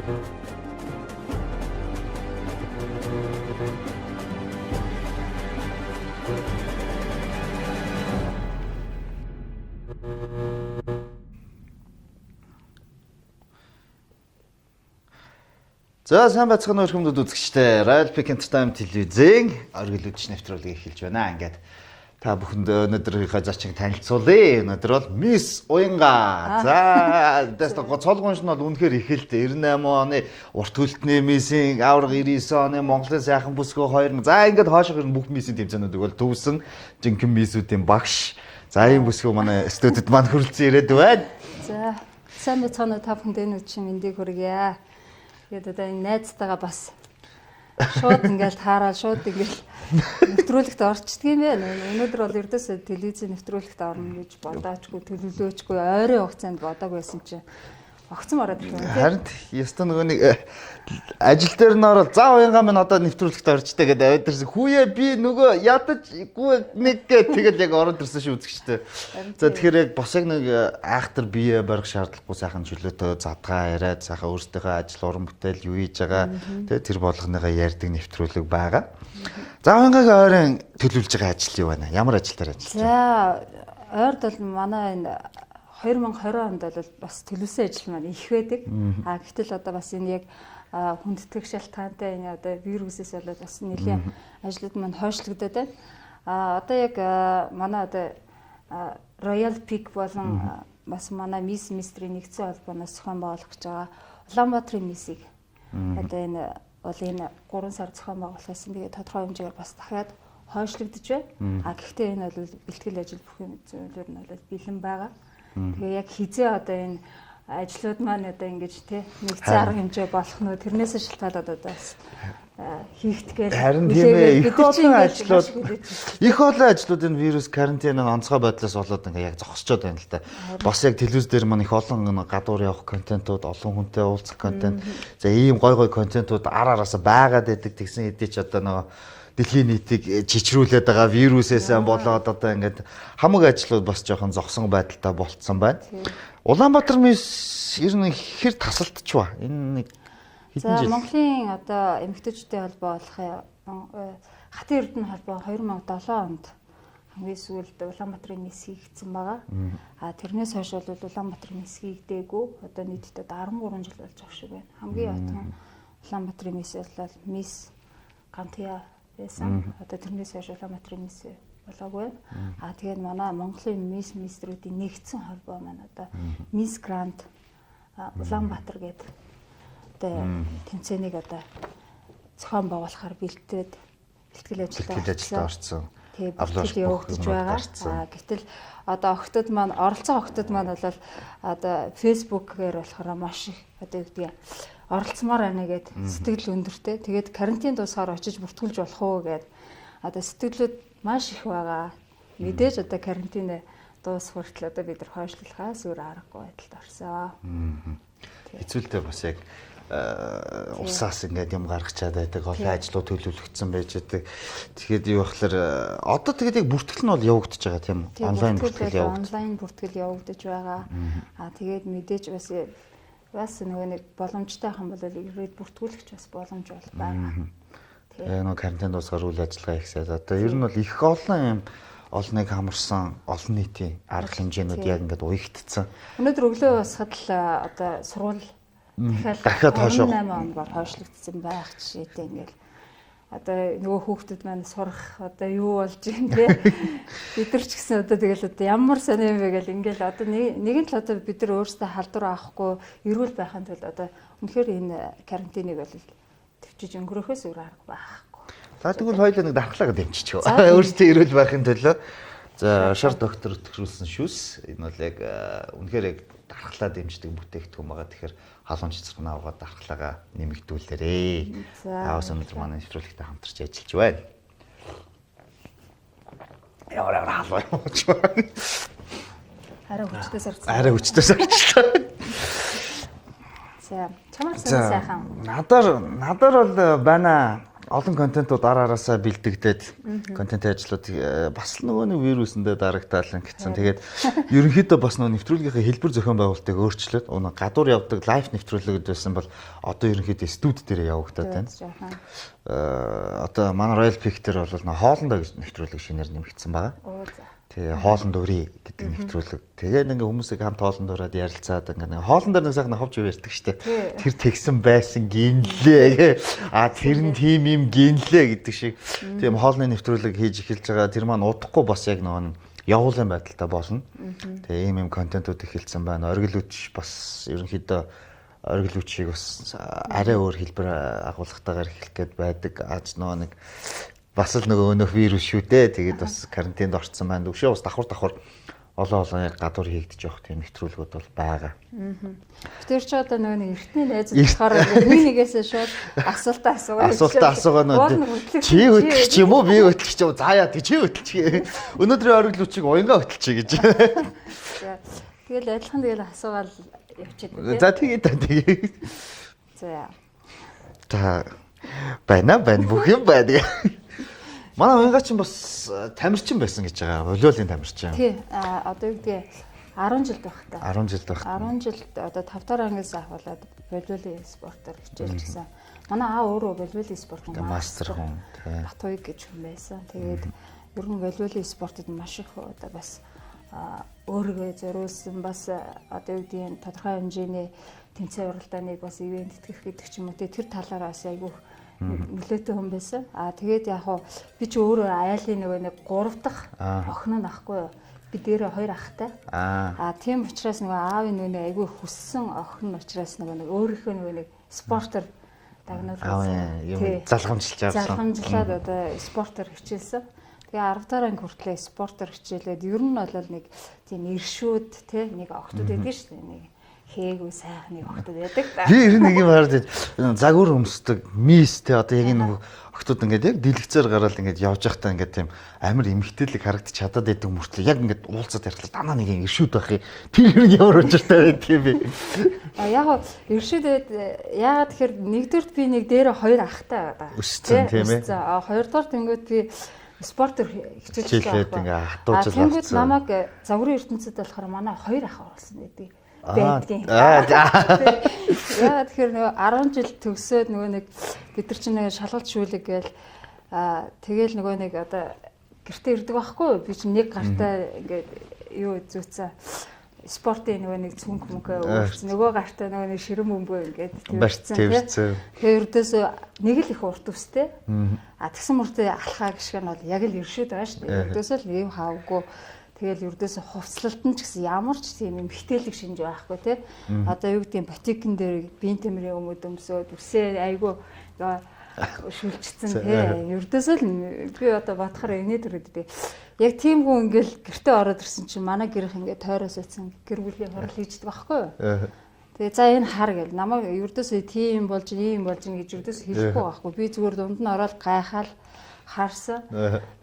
За сайн байцгаана уу хүмүүст үзэгчдээ. Royal Peak Entertainment телевизийн оргилууч нэвтрүүлгийг эхэлж байна. Ингээд та бүхэнд өнөөдрийнхөө зочин танилцуулъя. Өнөөдөр бол Мисс Уянга. За дэстэ цолгонш нь бол үнэхээр их л дээ. 98 оны урт хөлтний миссийн авраг 99 оны Монголын сайхан бүсгүй 2. За ингээд хоошоо бүх миссийн тэмцээнүүдийг бол төвсөн жинхэнэ миссүүдийн багш. За ийм бүсгүй манай студид маань хүрэлцэн ирээд байна. За сайн байцгаана та бүхэнд энэ үеийн мэндийг хүргье. Тэгээд одоо энэ найзтайгаа бас шууд ингээл таараад шууд ингээл нэвтрүүлэгт орчдөг юм байна. Өнөөдөр бол ердөөсөө телевизийн нэвтрүүлэгт орно гэж бодоочгүй, төлөвлөөчгүй, ойрын хугацаанд бодог байсан чинь огцон ороод ирлээ. Харин ёстой нөгөө нэг ажил дээр нь орол за уянгаа минь одоо нэвтрүүлэгт орчтой гэдэг аваад ирсэн. Хүүе би нөгөө ядаж нэг гэ тэгэл яг ороод ирсэн шүү үзэгчтэй. За тэгэхээр яг бас яг нэг айхтар бие барих шаардлагагүй сайхан чөлөөтэй задгаа яриад сайхан өөрсдийнхөө ажил уран бүтээл юу хийж байгаа тэгээ тэр болгоныгаа ярьдаг нэвтрүүлэг байгаа. За уянгагийн ойрын төлөвлөж байгаа ажил юу байна? Ямар ажил дээр ажиллаж байна? За ойрд бол манай энэ 2020 онд бол бас төлөвсөн ажил маань их байдаг. Гэтэл одоо бас энэ яг хүндэтгэх шалтгаантай энэ одоо вирусээс болоод бас нэлийн ажлууд маань хойшлогдоод байна. Одоо яг манай одоо Royal Peak болон бас манай Miss Mystery нэгдсэн холбооноос зохион байгуулах гэж байгаа Улаанбаатарын миссийг одоо энэ бол энэ 3 сар зохион байгуулах гэсэн. Тэгээд тодорхой хэмжээгээр бас дахиад хойшлогдож байна. Гэхдээ энэ бол бэлтгэл ажил бүх юм зүйлээр нь бол бэлэн байгаа. Тэгээ яг хизээ одоо энэ ажлууд маань одоо ингэж нэг зар хэмжээ болох нь тэрнээс шалтгаалаад одоо бас хийгдгээл. Харин тийм ээ их олон ажлууд энэ вирус карантин онцгой байдлаас болоод ингээ яг зогсчод байна л да. Бас яг телевиз дээр маань их олон гадуур явах контентууд, олон хүнтэй уулзах контент. За ийм гой гой контентууд араасаа байгаад байдаг тэгсэн хэдий ч одоо нөгөө дэлхийн нийтийг чичрүүлээд байгаа вирусээс болоод одоо ингээд хамаг ажлууд бас жоохон зогсон байдалтай болцсон байна. Улаанбаатар мисс ер нь хэр тасалдч ба? Энэ нэг хэдэн жил. За Монголын одоо эмэгтэйчүүдийн холбоо болох Хатын Эрдэнэ холбоо 2007 онд хамгийн сүүлд Улаанбаатарын мисс хийгдсэн байгаа. Тэрнээс хойш бол Улаанбаатарын мисс хийгдээгүй. Одоо нийтдээ 13 жил болж байгаа шиг байна. Хамгийн отон Улаанбаатарын мисс бол Мисс Гантия байсан. Одоо тэрнээс хойш Улаанбаатарын мисс болоогүй. Тэгээд манай Монголын Miss Mystery-ийн нэгдсэн холбоо маань одоо Miss Grand Улаанбаатар гэдэг одоо тэмцээнийг одоо зохион байгуулахаар бэлтгэл ажилд орсон. Тэгээд бэлтгэл явагдаж байгаа. Гэтэл одоо охтод маань оролцсон охтод маань бол одоо Facebook-ээр болохоор маш их одоо юу гэдэг оролцмоор байна гэд сэтгэл өндөртэй. Тэгээд карантин дуусахаар очиж бүртгүүлж болох уу гэд одоо сэтгэлүүд маш их байгаа. Мэдээж одоо карантин дуусах хүртэл одоо бид нар хойшлуулахаас өөр аргагүй байдалд орсон. Хэцүүлтэй бас яг усаас ингээд юм гаргачаад байдаг, олон ажлууд төлөвлөгдсөн байж байдаг. Тэгэхээр юу болохоор одоо тэгээд яг бүртгэл нь бол явагдаж байгаа тийм үү? Онлайн бүртгэл явагдаж байгаа. Тэгээд мэдээж бас нөгөө нэг боломжтой хам бол ирээд бүртгүүлэгч бас боломж бол байгаа. Тэгээ нөгөө карантин дуусгаар үйл ажиллагаа ихсээд одоо ер нь бол их олон юм олныг хамарсан олон нийтийн арга хэмжээнүүд яг ингээд уягдцсан. Өнөөдөр өглөө басахад л одоо сургууль дахиад хойшоо 8 онгоор хойшлогдсон байх жишээтэй ингээд одоо нөгөө хүүхдүүд маань сурах одоо юу болж юм бэ? Бид нар ч гэсэн одоо тэгэл одоо ямар сони юм бэ гэл ингээл одоо нэгэн л одоо бид нар өөрсдөө халдвар авахгүй эрүүл байхын тулд одоо үнэхээр энэ карантиныг бол төвчж өнгөрөхөөс өөр арга байхгүй. За тэгвэл хоёулаа нэг дархлаагаа дэмжиж чөө. Өөрсдөө эрүүл байхын төлөө. За шар доктор төгсрүүлсэн шүүс. Энэ бол яг үнэхээр яг дархлаа дэмждэг бүтээгдэхүүн байгаа. Тэгэхээр халамж цэцгэн аваад дархлаагаа нэмэгдүүлээрэй. Таавс өнөдөр манай нэвтрүүлэгтээ хамтарч ажиллаж байна. Яараа халуу явууч байна. Арай хүчтэй сарчлаа. За чамаар сайхан. Надаар бол байна. олон контентууд араасаа бэлдэгдээд контент ажлууд бас л нөгөө нэг вирусэндээ дарагтаал гэсэн. Тэгээд ерөнхийдөө бас нөгөө нэвтрүүлгийнхээ хэлбэр зохион байгуулалтыг өөрчлөөд өнөө гадуур явдаг лайв нэвтрүүлэг гэсэн бол одоо ерөнхийдөө студи дээр явагдаад байна. Одоо манай Royal Peak дээр бол нөгөө хоолндоо гэж нэвтрүүлэг шинээр нэмэгдсэн байгаа. Тэгээ хоолнд өрий гэдэг нэвтрүүлэг. Тэгээд ингээ хүмүүсийг хамт хоолнд ураад ярилцаад ингээ хоолн дээр нэг сайхан ховж ярьдаг штэ. Тэр тэгсэн байсан гинлээ. Тэр нь тийм юм гинлээ гэдэг шиг. Тийм хоолны нэвтрүүлэг хийж эхэлж байгаа. Тэр маань удахгүй бас яг нөгөө явуулын байдалтай болно. Тэгээ ийм контентууд эхэлсэн байна. Оргил үуч бас ерөнхийдөө оргил үучийг бас арай өөр хэлбэр агуулгатайгаар эхлэх гээд байдаг. Нөгөө нэг бас л нөгөө өнөх вирус шүү дээ. Тэгээд бас карантинд орцсон байна. Өшөө бас давхар олон яг гадуур хийгдэж явах тийм нэвтрүүлгүүд бол байгаа. Тэр ч одоо нөгөө нэг эртний найз болохоор нэгээс шууд асуултаа асуугаа. Чи хөтлөх ч юм уу би хөтлөх ч юм уу заяа чи хөтлчих. Өнөөдрийн оргил үчиг уянга хөтлчих гэж. Тэгэл адилхан тэгэл асуугаал явчихдаг. За тэгээ. За байна бүх юм байна. Манай уянгач нь бас тамирчин байсан гэж байгаа. Волейболын тамирчин. Тий. Одоо юу гэдэг 10 жил байх та. 10 жил байх. 10 жил одоо 5 дахь ангиас ахуулаад волейболын спортоор хичээлжсэн. Манай аа өөрөө волейболын спортын мастер хүн. Батуй гэж хүн байсан. Тэгээд ер нь волейболын спортод маш их одоо бас өөрийгөө зориулсан бас одоо юу гэдэг тодорхой хэмжээний тэмцээн уралдааныг бас ивент итгэх гэдэг ч юм уу. Тэр талаараа бас айгүй нөлөөтэй хүн байсан. Тэгээд яг хуу би ч өөрөө айлын нөгөө нэг 3 дахь охин нь ахгүй юу. Би дээрээ 2 ахтай. Тийм учраас нөгөө аавын нөгөө айгүй хүссэн охин учраас нөгөө өөрийнхөө нөгөө нэг спортоор дагнуулсан. Залхамжлаад одоо спортоор хичээлсэн. Тэгээ 10 дахь анги хүртлээр спортоор хичээлээд ер нь бол нэг тийм иршүүд те нэг охтууд байдаг шүү дээ. Нэг хээгүй сайхан нэг охтууд байдаг. Би ер нь нэг юм хараад загвар өмсдөг мис те одоо яг энэ охтууд ингээд яг дэлгэцээр гараад ингээд явж байхдаа ингээд тийм амар эмхтэлэг харагдаж чадаад байдаг мөртлөө яг ингээд уулзаад ярихлаа данаа нэг иршүүд байх юм. Тэр юм ямар учиртай байдаг юм бэ? Яг иршүүд яагаад тэгэхээр нэгдүгürt би нэг дээр 2 ахтай байгаа. Өссөн тийм ээ. Хоёрдугаар тэнгууд би спортоор хичээлээд ингээ хатуужл авсан. Тэнгууд намайг загварын ертөнцид болохоор манай 2 ах оруулсан гэдэг. Байдгийн. Яа тэгэхээр нөгөө 10 жил төгсөөд нөгөө нэг бид нар чинь шалгалт шүүлэг гээл тэгэл нөгөө нэг одоо гэртээ ирдэг байхгүй би чинь нэг гартаа ингээд юу зүүцэн спортын нөгөө нэг цүнх мөнгөө өөрчлөсөн нөгөө гартаа нөгөө нэг ширэм бөмбөө ингээд тэрсэн. Тэгээ ердөөс нэг л их урт үстэй. Тэгсэн мөртөө алхаа гიშг нь бол яг л иршүүд байгаа шүү дээ. Ердөөс л ийм хаавгүй. Тэгэл ердөөсө хувцлалт нь ч гэсэн ямар ч тийм эмхтэлэг шинж байхгүй тий. Одоо юу гэдэг ботикэн дээр биеийн тэмрийн өмөд өмсөөд үсээ айгу шүлжчихсэн тий. Ердөөсөө л би одоо бодохоор инээд төрөдөө. Яг тийм хүн ингээл гэртээ ороод ирсэн чинь манай гэрийнх ингээд тойроос утсан гэр бүлийн хурал хийждэг байхгүй юу? Тэгээ за энэ хар гэл намайг ердөөсөө тийм болж ийм болж гэж ердөөсөө хэлэхгүй байхгүй. Би зүгээр дунд нь ороод гайхаал харсан.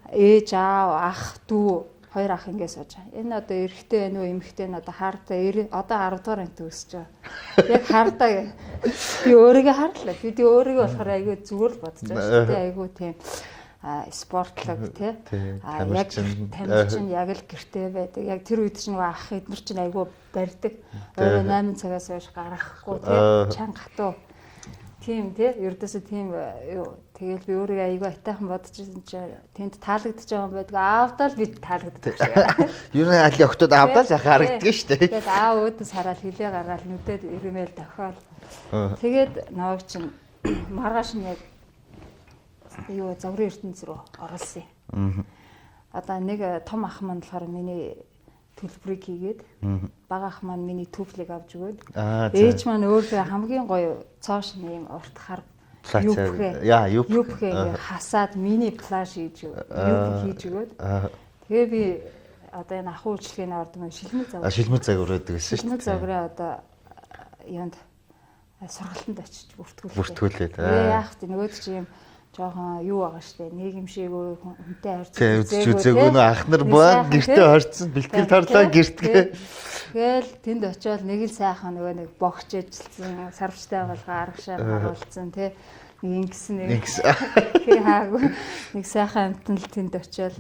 Ээж аав ах дүү 2 ах ингэ сууж байгаа. Энэ одоо эрэгтэй байна уу, эмэгтэй нь одоо хартаа одоо 10 дугаар анги төгсөж байгаа. Яг хартаа би өөрийгөө харлаа. Би өөрийгөө болохоор айгүй зүгээр л бодож байгаа шүү дээ. Айгүй тийм спортлог тий. Яг тамирчин яг л гэртээ байдаг. Яг тэр үед чинь ах эднэр чинь айгүй барьдаг. Өөрөө 8 цагаас хойш гарахгүй тий. Чанга хатуу. Тийм тий. Ердөөсөө тийм юу. Тэгэл би өөрийгөө айгүй айтайхан бодож ирсэн чинь тэнд таалагдчих байгаа юм байдаг. Аавдаа л би таалагддаг шиг. Юу нэг аль охтод аавдаа л харагддаг шүү дээ. Тэгээд аав өөдөөс хараад хилээ гаргаад нүдэд ирмэл тохиол. Тэгээд наваг чинь маргааш нь яг юу загварын ертөнц рүү оруулсан юм. Одоо нэг том ах маань болохоор миний төлбөрийг хийгээд бага ах маань миний түүхлийг авч өгөөд ээж маань өөрөө хамгийн гоё цоош нэм урт хар юбхээ хасаад миний плаж хийж өгөөд тэгээ би одоо энэ ахуй үйлчлэгийн орд юм шилмэг загвар байдаг гэсэн шүү дээ. Шилмэг загварын одоо юунд сургалтанд очиж бүртгүүлээд яах вэ нөгөөд чи юм жоохон юу байгаа штэ нийгэмшээгүй хүнтэй харьцаж үзээгүй нөө ах нар баа гэртээ хорцсон бэлтгэл тарлаа гэртгээ. Тэгэл тэнд очиод нэг л сайхан нөгөө нэг богч ажилласан сарвчтай болгоо аргашаар харуулсан тий. Ингэсэн нэг. Тэгээ хаагүй. Нэг сайхан амтнал тэнд очиод.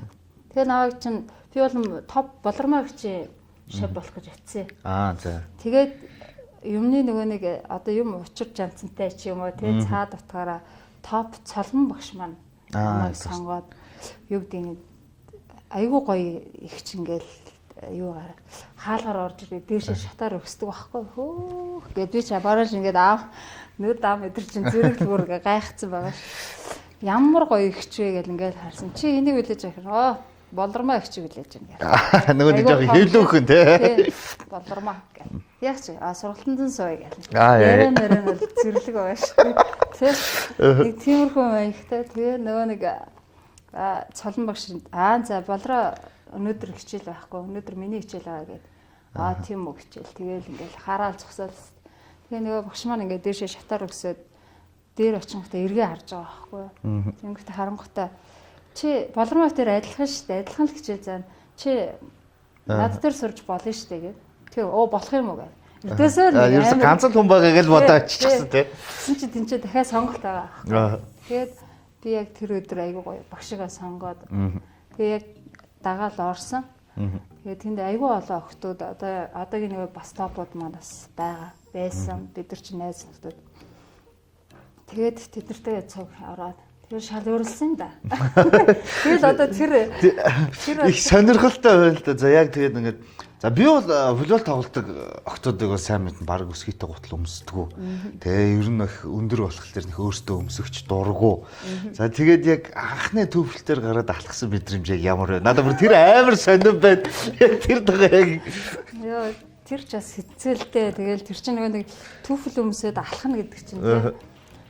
Тэгээ наваг чинь би бол топ болормоо гिचээ шав болох гэж утсан. За. Тэгээд юмны нөгөө нэг одоо юм учир жанцантай ч юм уу тий цаад утгаараа топ цолмон багш маань намайг сонгоод юу гэдэг нь айгүй гоё их ч ингээл юугаар хаалгаар орж ирээ дээшээ шатаар өгсдөг байхгүй хөөх гэд би ч бараж ингээд нөр дам өдр чин зэрэг бүр гайхацсан байгаа ш. Ямар гоё ихч вэ гэл ингээд харсан. Чи энийг үлээж яхаа болормоо ихч үлээж ингээд. Нөгөө нэг жоо хэлүүхэн тий. Болормоо гэх. Яг чи сургалтанд сууя гэл. Ярэ бол зэрлэг байгаа ш. Тий. Нэг тиймэрхүү маягтай тэгээ нөгөө нэг цолон багш за болроо өнөөдөр хичээл байхгүй өнөөдөр миний хичээл байгаа гэд тийм үү хичээл тэгээл ингээл хараал зогсоол тэгээ нөгөө багш маань ингээд дээшээ шатаар өгсөд дээр очингуудаа эргээ харж байгаа байхгүй тэнгүүтээ харангуудаа чи болормоо дээр адилхан шүү дээ адилхан л хичээл заана чи над дээр сурж болно шүү дээ гэд тэгээ болох юм уу гэв эрдээсөө ерөөс ганцхан хүн байгаа гэж бодоо оччихсан тий тэгсэн чи тэнцээ дахиад сонголт байгаа тэгээд би яг тэр өдөр айгуу гоё багшигаа сонгоод тэгээ яг дагаал орсон. Тэгээд тэнд айгүй олон охтууд одоогийн нэг бас топууд манаас байсан. Бид нар чинь найз нөхдөд. Тэгээд тэднэртэй цаг ороод тэр шал өрөлсөн да. Тэгэл одоо тэр их сонирхолтой байна л да. За яг тэгээд ингээд за би бол футбол тоглолтог охтуудыг сайн мэднэ баг өсгийтэй гутал өмсдөггүй. Тэгээ ер нь их өндөр болох төр нөх өөртөө өмсөгч дургу. За тэгээд яг анхны төвлөлтөөр гараад алхсан мэдрэмж яг ямар вэ? Надад бүр тэр амар сонирн байна. Яг тэр дага яг ёо тэр ч бас хэцэлтэй. Тэгэл тэр чинь нөгөө нэг түүфэл өмсөд алхна гэдэг чинь тийм.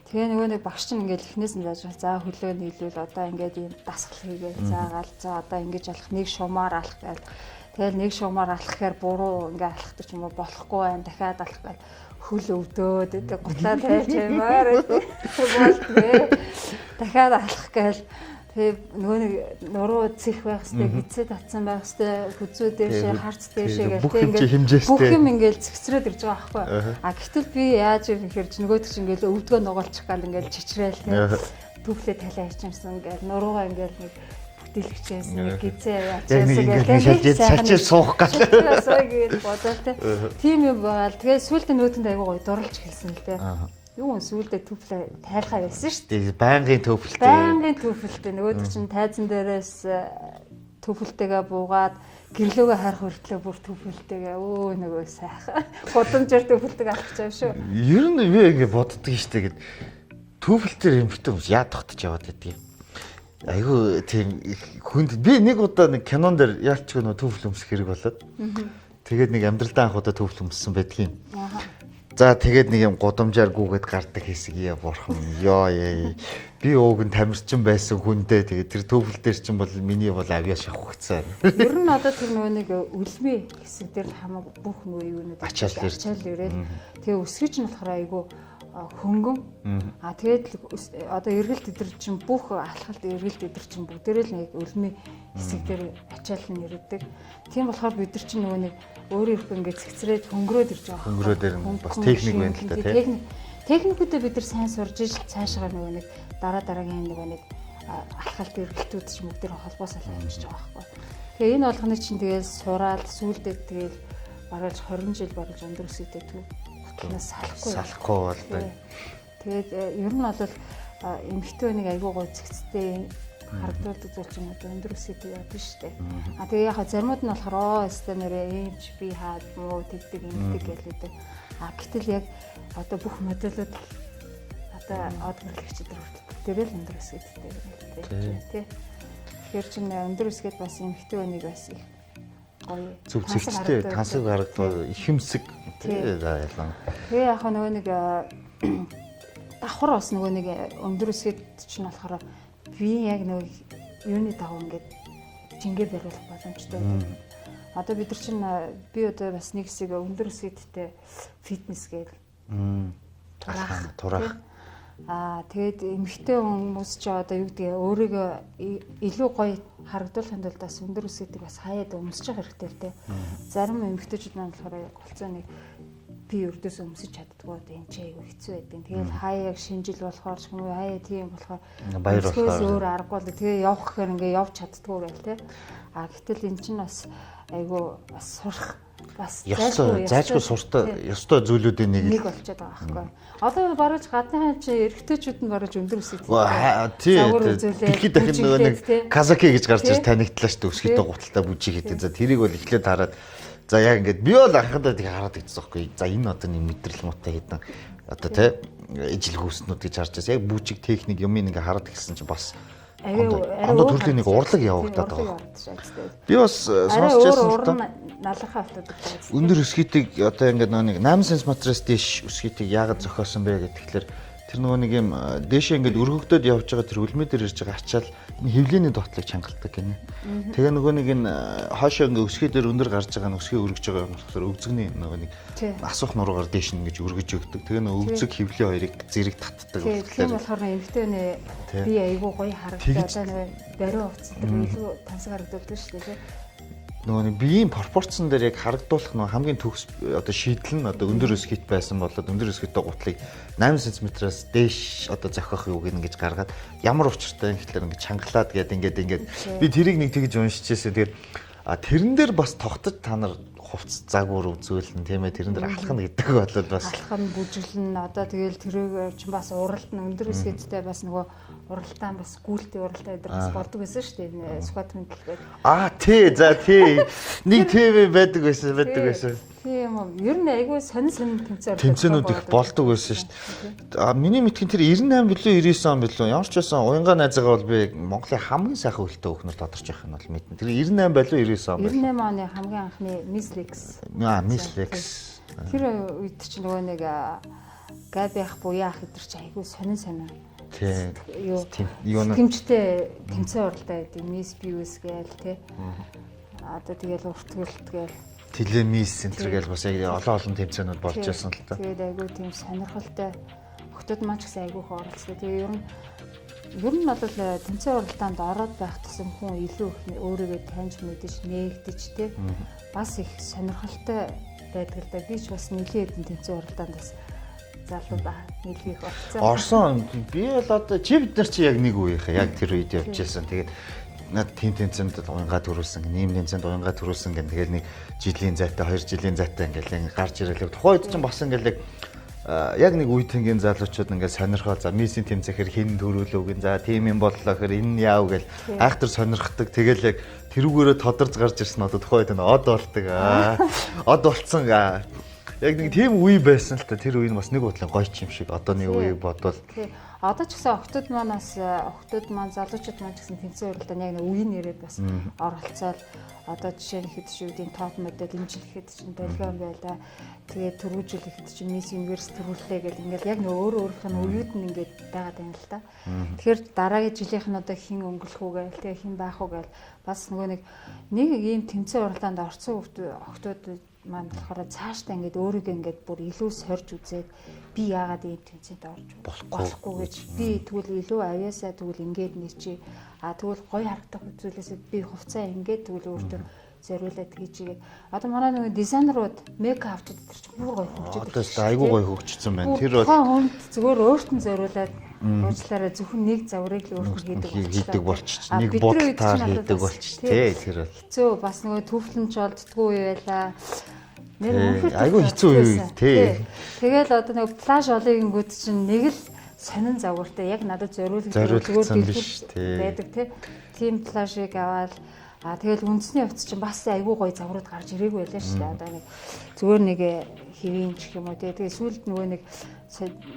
Тэгээ нөгөө нэг багш чинь ингээд эхнээс нь зааж за хөлөө нийлүүл одоо ингээд юм дасгал хийгээл заагаал за одоо ингэж алах нэг шумаар алах гээл. Тэгэл нэг шугамаар алах гэхээр буруу ингээ алахдаг ч юм уу болохгүй байх дахиад алах гэл хөл өвдөөд гэдэг гутлаа тайлж юмар болтгүй дахиад алах гээл тэгээ нөгөө нэг нуруу цэх байх хэвээр гизээ татсан байх хэвээр хүзүү дээшээ харц дээшээ гэх тэгээ бүх юм ингээл цэгцрээд ирж байгаа байхгүй а гэтэл би яаж юм гэхээр нөгөөд чинь ингээл өвдгөө нугалчих гал ингээл чичрээл тэгээ түүхлээ талаа хийчихсэн ингээл нуруугаа ингээл нэг дэлгэчээс нэг гизээ яачаас сачиж суух гал гээд бодоо те. Тийм юм байгаа л тэгээ сүултээ нөөдөнд айгуу гоё дурлж хэлсэн л те. Юу н сүултээ төвлөө тайлхаа байсан шүү дээ. Байнгын төвлөлтэй. Байнгын төвлөлтэй нөгөөд чинь тайзан дээрээс төвлөлтэйгээ буугаад гэрлөөгөө харах хүртлээ бүр төвлөлтэйгээ нөгөө сайхан гудамжаар төвлөлтэйг авах чам шүү. Ер нь би ингэ боддөг штэ гэд төвлөлтээр юм битэн яа тогтож яваад байдгийг. Айгу тийм хүнд би нэг удаа нэг кинон дээр яалчгүй нөө төвл өмсөх хэрэг болоод. Тэгээд нэг амьдралдаа анх удаа төвл өмссөн байдгийн. За тэгээд нэг юм гудамжаар гүгээд гардаг хэсэг яа бурхан ёо би ууг нь тамирчин байсан хүндээ тэгээд тэр төвл дээр чинь бол миний бол авьяа шавхагцсан. Ер нь одоо тэр нөгөө нэг үлмээ хэсэг дээр хамаг бүх нөгөө юунууд ачаал ирээд тэгээ өсгөж нь болохоор айгу хөнгөн тэгээд одоо эргэлт өдр чинь бүх алхалт эргэлт өдр чинь бүгдээрээ л нэг үлмээ хэсэг дээр ачаал нь ирээдэг. Тийм болохоор бид нар чинь нөгөө нэг өөрөө их ингээд цэгцрээд хөнгөрөөд ирж байгаа. Хөнгөрөөд ирнэ бас техник байна л та тийм. Техникүүдээ бид нар сайн сурж ижил цаашаа нөгөө нэг дараагийн нөгөө нэг алхалт эргэлтүүд чинь бүгдээр холбоосоо хэмжиж байгаа байхгүй. Тэгээ энэ болгоны чинь тэгээд сураад сүүлдээ тэгээд бараг 20 жил бараг өндөр өсөйтэй төв. Салахгүй болтой. Тэгээд ер нь бол эмэгтэй нэг айгуу гой цэгцтэй харагдуулдаг зүйл чинь өндөр өсөйтэй яа биш үү. А тэгээ яг заримуд нь болохоор өстэй нэрээ ээж би хаад муу тэгдэг ингэдэг гэлээдэг. А гэтэл яг одоо бүх модулууд одоо одгорлогчд хүртэл л өндөр өсөйтэй тий. Тэгэхээр чинь өндөр өсгээд бас эмэгтэй нэг бас их гоё зүг зэгцтэй тансаг гаргадвал их юмсэг тий ялан. Тэгээ яг нөгөө нэг давхар бас нөгөө нэг өндөр өсгээд чинь болохоор би яг нөгөө юуны дагуу ингээд жингээ бариулах боломжтой. Одоо бид нар чинь би одоо бас нэг хэсэг өндөр өсгөөдтэй фитнес гээл турах. Тэгээд эмэгтэй хүмүүс ч одоо юу гэдэг өөрийгөө илүү гоё харагдуулахын тулд бас өндөр өсгөөдийг бас хаяад өмсөж явах хэрэгтэй л дээ. Зарим эмэгтэйчүүд маань болохоор голцоо нэг би өрдөөс өмсөж чаддгүй одоо энэ ч айгүй хэцүү байдаг. Тэгэл хаяаг шинжил болохоор ч юм уу хаяа тийм болохоор баяр болохоор өөр аргагүй л тэгээ явах гэхээр ингээ явж чаддгүй гэл те. А гэтэл эн чинь бас айгүй бас сурах бас заажгүй ёстой зүйлүүдийн нэг болчиход байгаа байхгүй. Одоо баруун гадныхан чи эрэгтэйчүүд нь баруун өндөр өсөж дэлхийд дахин нөгөө нэг казаки гэж гарч ирж танигдлаа шүү дээ. Өсгийтэй гуталтай бүжиг хийдэг. За тэрийг бол эхлээд хараад за яг ингээд би бол анхандаа тийг хараад идсэн байхгүй. За энэ одоо нэг мэдрэл муутай хэдэн одоо тий ижил хөөснүүд гэж харж байгаа. Яг бүжиг техник юм ингээ хараад ирсэн чи бас андаа төрлийн нэг урлаг явагдаад байгаа. Би бас сонсч байсан л та. Налахаа автдаг. Өндөр өсгийтийг одоо ингээд нэг 8 см-аас дээш өсгийтийг яагаад зохиосон бэ гэхэлэр тэр нөгөө нэг юм дээшээ ингээд өргөгдөд явж байгаа тэр үлмээ дээр ирж байгаа ачаал хөвлөний доотлыг чангалдаг гинэ. Тэгээ нөгөө нэг энэ хоошоо ингээд өсгий дээр өндөр гарч байгаа өсгий өргөж байгаа юм болохоор өвзгний нөгөө нэг асуух нуруугаар дээш нь ингэж өргөж өгдөг. Тэгээ нөгөө өвзөг хөвлөө хоёрыг зэрэг татдаг. Тэгэхээр болохоор эмэгтэйнээ би айгүй гоё харагдаад одоо нөгөө бариу хувцас дээр илүү тансаг харагддаг шүү дээ. Нөгөө нэг биеийн пропорцсон дээр яг харагдуулах нөгөө хамгийн төгс одоо шийдэл нь одоо өндөр өсгийт байсан болоод өндөр өсгийтэй гутлыг 8 см-аас дээш одоо зохиох юу гэж гаргаад ямар учиртай гэхэлэр ингэ чангалаад ингээд би тэрийг нэг тэгж уншижсэн. Тэгээд тэрэн дээр бас тогтож та нар хувцас загвар үзүүлнэ тийм ээ тэрэн дээр алхах гэдэг бол бас алхах нь бүжиглэн одоо тэгэл тэрийг ч бас уралт нь өндөр өсгийтэй бас нөгөө уралтаан бас гүйлтийн уралтай дээр бас болдог байсан шүү дээ скватрын тий дэлбэр. за тий нэг ТV байдаг байсан. Тийм үү. Ер нь айгүй сонин тэмцээнүүд их болдог байсан шүү дээ. Миний мэдхийн тэр 98 билүү 99 он билүү ямар ч байсан уянга найзаагаа бол би Монголын хамгийн сайхан хөлтэй өхнөр тодорч явах нь бол мэднэ. Тэр 98 билүү 99 он байна. 98 оны хамгийн анхны Miss Lex. Miss Lex. Тэр үед чинь нөгөө нэг Габи ах буяа ах идэр чи айгүй сонин. Тийм. Тэмчтэй тэмцээн уралтай байдаг. Miss Views гээл тий. Одоо тэгэл урт хөлт гээл телемис центр гэж бас яг олон тэмцээнүүд болж байсан л та. Тэгээд айгүй тийм сонирхолтой охтууд маань ч гэсэн айгүй оролцдог. Тэгээ ер нь бол тэмцээн уралдаанд ороод байх гэсэн хүн илүү их өөрийгөө таньж мэдэж нээгдэж тий. Бас их сонирхолтой байдаг л да. Би ч бас нэлийн хэдэн тэмцээн уралдаанд бас залуу нийлхийх болцсон. Орсон би бол одоо чи бид нар чи яг нэг үеийнхээ яг тэр үед явж байсан. Тэгээд над тийм тэмцээнд уянгаа төрүүлсэн, нэм тэмцээнд уянгаа төрүүлсэн гэн тэгэл нэг жилийн зайтай 2 жилийн зайтай ингээл гарч ирэлэг. Тухайд ч бас ингээл яг нэг үе тэнгийн залуучууд ингээд сонирхол за миссийн тэмцэхээр хин төрүүлөв гэн за тийм юм боллоо гэхээр энэ яав гэл айхтар сонирхдаг. Тэгэл яг тэрүүгээрээ тодорч гарч ирсэн одоо тухайд нь од болдог. Од болцсон. Яг нэг тийм үе байсан л та тэр үе нь бас нэг бодлоо гоё ч юм шиг одооний үеийг бодвол одоо ч гэсэн охтууд маань залуучууд маань ч гэсэн тэмцээн уралдаанд яг нэг үе нэрээд бас оролцоод одоо жишээ нь хэд ч үеийн топ модель имжлэхэд чинь долгион байлаа. Тэгээд түрүүжүүлэхэд чинь Miss Universe төрүүллээ гэл ингээл яг нэг өөрийнх нь үеуд нь ингээд байгаад байна л да. Тэгэхээр дараагийн жилийнх нь одоо хин өнгөлөх үү гээл тэгээд хин байх уу гээл бас нөгөө нэг ийм тэмцээн уралдаанд орсон охтууд маань болохоор цаашдаа ингээд өөрийгөө ингээд бүр илүү сорж үзээд би яагаад ийм тэмцээнд орж болохгүй гэж би тэгвэл илүү авьяасаа тэгвэл ингээд нэр чи тэгвэл гоё харагдах зүйлээсээ би хувцаа ингээд тэгвэл өөртөө зориулаад хийжгээд одоо манай нэг дизайнерууд мейкап авчид тэр чинь бүр гоё хөгжиж байгаа. Одоо айгүй гоё хөгжсөн байна. Тэр бол хүнд зүгээр өөрт нь зориулаад уучлаарай зөвхөн нэг заврыг л өөртөө хийдэг болчих. Нэг бодтаар хийдэг болчих тий тэр бол. Хэцүү бас нөгөө төвлөмж олддгүй байлаа. Айгүй хэцүү үе тий. Тэгэл одоо нэг флаш олыгингүүд чинь нэг л сонин загвартай яг надад зориулсан биш тий. байдаг тий. Тим флашыг аваад тэгэл үндэсний хувцас чинь бас айгүй гоё загварууд гарч ирээгүй байлаа шүү дээ. Одоо нэг зүгээр нэг хэвийн ч юм уу тий. Тэгээ сүүлд нөгөө нэг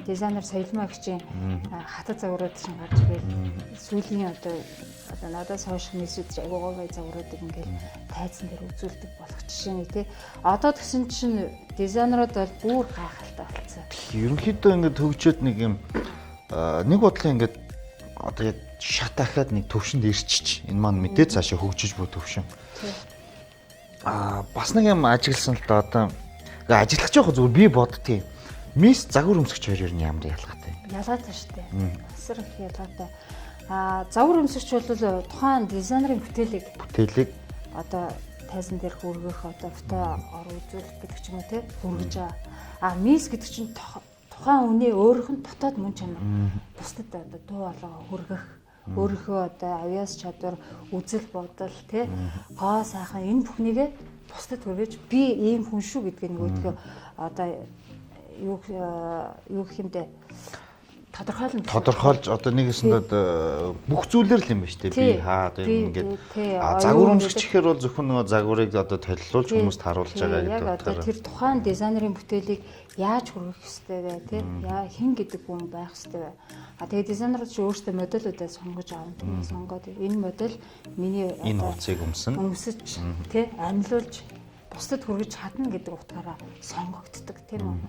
дизайнер Соёлмаа гिचийн хатад загварууд чинь гарч ирээл сүүлийн одоо надаас хойш нийсүүд айгүй гоё загваруудыг ингээл тайзан дээр үзүүлдэг болох жишээ нь тий. Одоо тэгсэн чинь дизайнерууд бол бүр гайхалтай болсон. Ерөнхийдөө ингээд төгжөөд нэг юм нэг бодлоо ингээд одоо яг шат ахаад нэг төвшөнд ирчиж энэ маань мэдээ цаашаа хөгжиж буй төвшин. Бас нэг юм ажигласан л да одоо ажиглах жоох зүгээр би боддгийн. Мисс загвар өмсгч хоёр нь ямар ялгаатай юм? Ялгаатай шүү дээ. Асар их ялгаатай. Загвар өмсгч бол тухайн дизайнерын бүтээлийг одоо тайзан дээр хүргэх одоо фото ор үзүүлэх гэдэг ч юм уу те хүргэж байгаа. А мис гэдэг чинь тухайн үний өөрийнх нь дотоод мөн чанар бусдад одоо дуу хоолойгоо хүргэх өөрийнхөө одоо авьяас чадвар үзэл бодол те гоо сайхан энэ бүхнийгээ бусдад хүргэж би ийм хүн шүү гэдгийг нөгөөдгөө одоо юу гэх юмдээ тодорхойлж одоо нэгэсэнд бүх зүйлэр л юм ба штэ би хаад ингээд загвар өмсгчхээр бол зөвхөн нөгөө загварыг одоо толилуулж хүмүүст харуулж байгаа гэдэг. Одоо тэр тухайн дизайнерын бүтээлийг яаж хүргэх ёстой вэ тий хэн гэдэг хүн байх ёстой вэ. А тэгээ дизайнерууд ч өөрсдөө модулуудаа сонгож авна тийм сонгоод энэ модель миний энэ хувцсыг өмсөж тий амьлуулж бусдад хүргэж чадна гэдэг утгаараа сонгогддог тийм үү.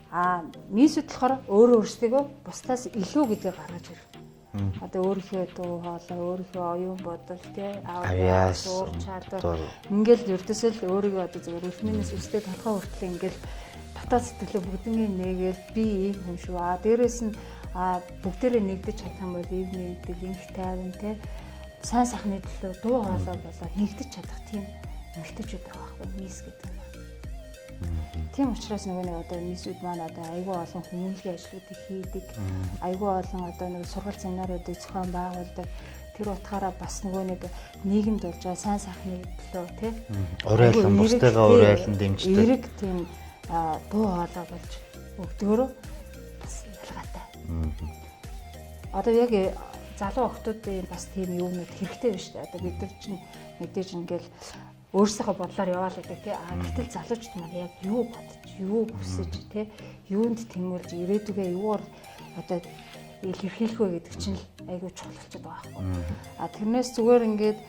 А мисүүд болохоор өөрөө өөрсдөө бусдаас илүү гэдгийг гаргаж ирэх. Одоо өөрийнхөө дуу хоолой, өөрийнхөө оюун бодол, тий авьяас, уур чадвар ингээл ердөөсөө л өөрийгөө одоо зөвхөн өрхмөнөөс өстэй толгой хүртэл ингээл дотоод сэтгэлээ бүгднийг нээгээл би ийм хүн шүү. А дээрэс нь бүгдээрээ нэгдэж чадах юм бол ийм нэгдэг, инх тайван тий сайн сайхны төлөө дуу хоолой болоо нэгдэж чадах тийм эмэгтэйчүүд байгаа байхгүй мис гэдэг нь. Тийм учраас нөгөө нэг одоо мисүүд маань одоо айгүй олон хүмүүнлэгийн ажлуудыг хийдэг. Айгүй олон одоо нэг сургалт семинаруудыг зохион байгуулдаг. Тэр утгаараа бас нөгөө нэг нийгэмд болж байгаа сайн сайхны төлөө тий урайлан бусдыгаа урайлан дэмждэг. Эрэг тийм дуу хоолой болж өгдөгөрөө бас ялгаатай. Одоо яг залуу охтуудын бас тийм юмнууд хэрэгтэй байна шүү дээ. Одоо бид нар чинь мэдээж ингээл өөрсдийнхөө бодлоор яваал гэдэг тий. Гэтэл залуучууд маань яг юу бодож, юу хүсэж тий, юунд тэмүүлж ирээдүгээ юугаар одоо илэрхийлэх вэ гэдэг чинь айгүй чухал болчиход байгаа байхгүй. Тэрнээс зүгээр ингээд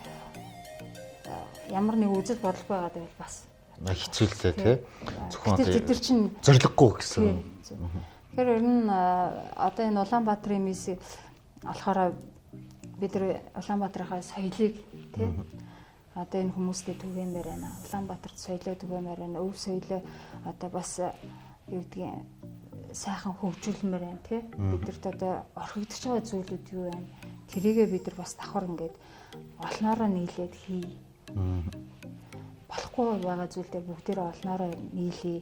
ямар нэг үзэл бодол байгаад байвал бас хэцүүлээ тий. Зөвхөн бид нар чинь зориггүй гэсэн. Тэгэхээр ер нь одоо энэ Улаанбаатарын мисийг болохоор бид нар Улаанбаатарынхаа соёлыг тий одоо энэ хүмүүстэй түгээмээр байна. Улаанбаатарт соёлоо түгээмээр байна. Өв соёлоо одоо бас юу гэдгийг сайхан хөгжүүлмээр байна тий. Бидэрт одоо орхигдож байгаа зүйлүүд юу байна? Тэрийгээ бид нар бас давхар ингээд олноороо нийлээд хий. Болохгүй байгаа зүйлдээ бүгдээрээ олноороо нийлээ.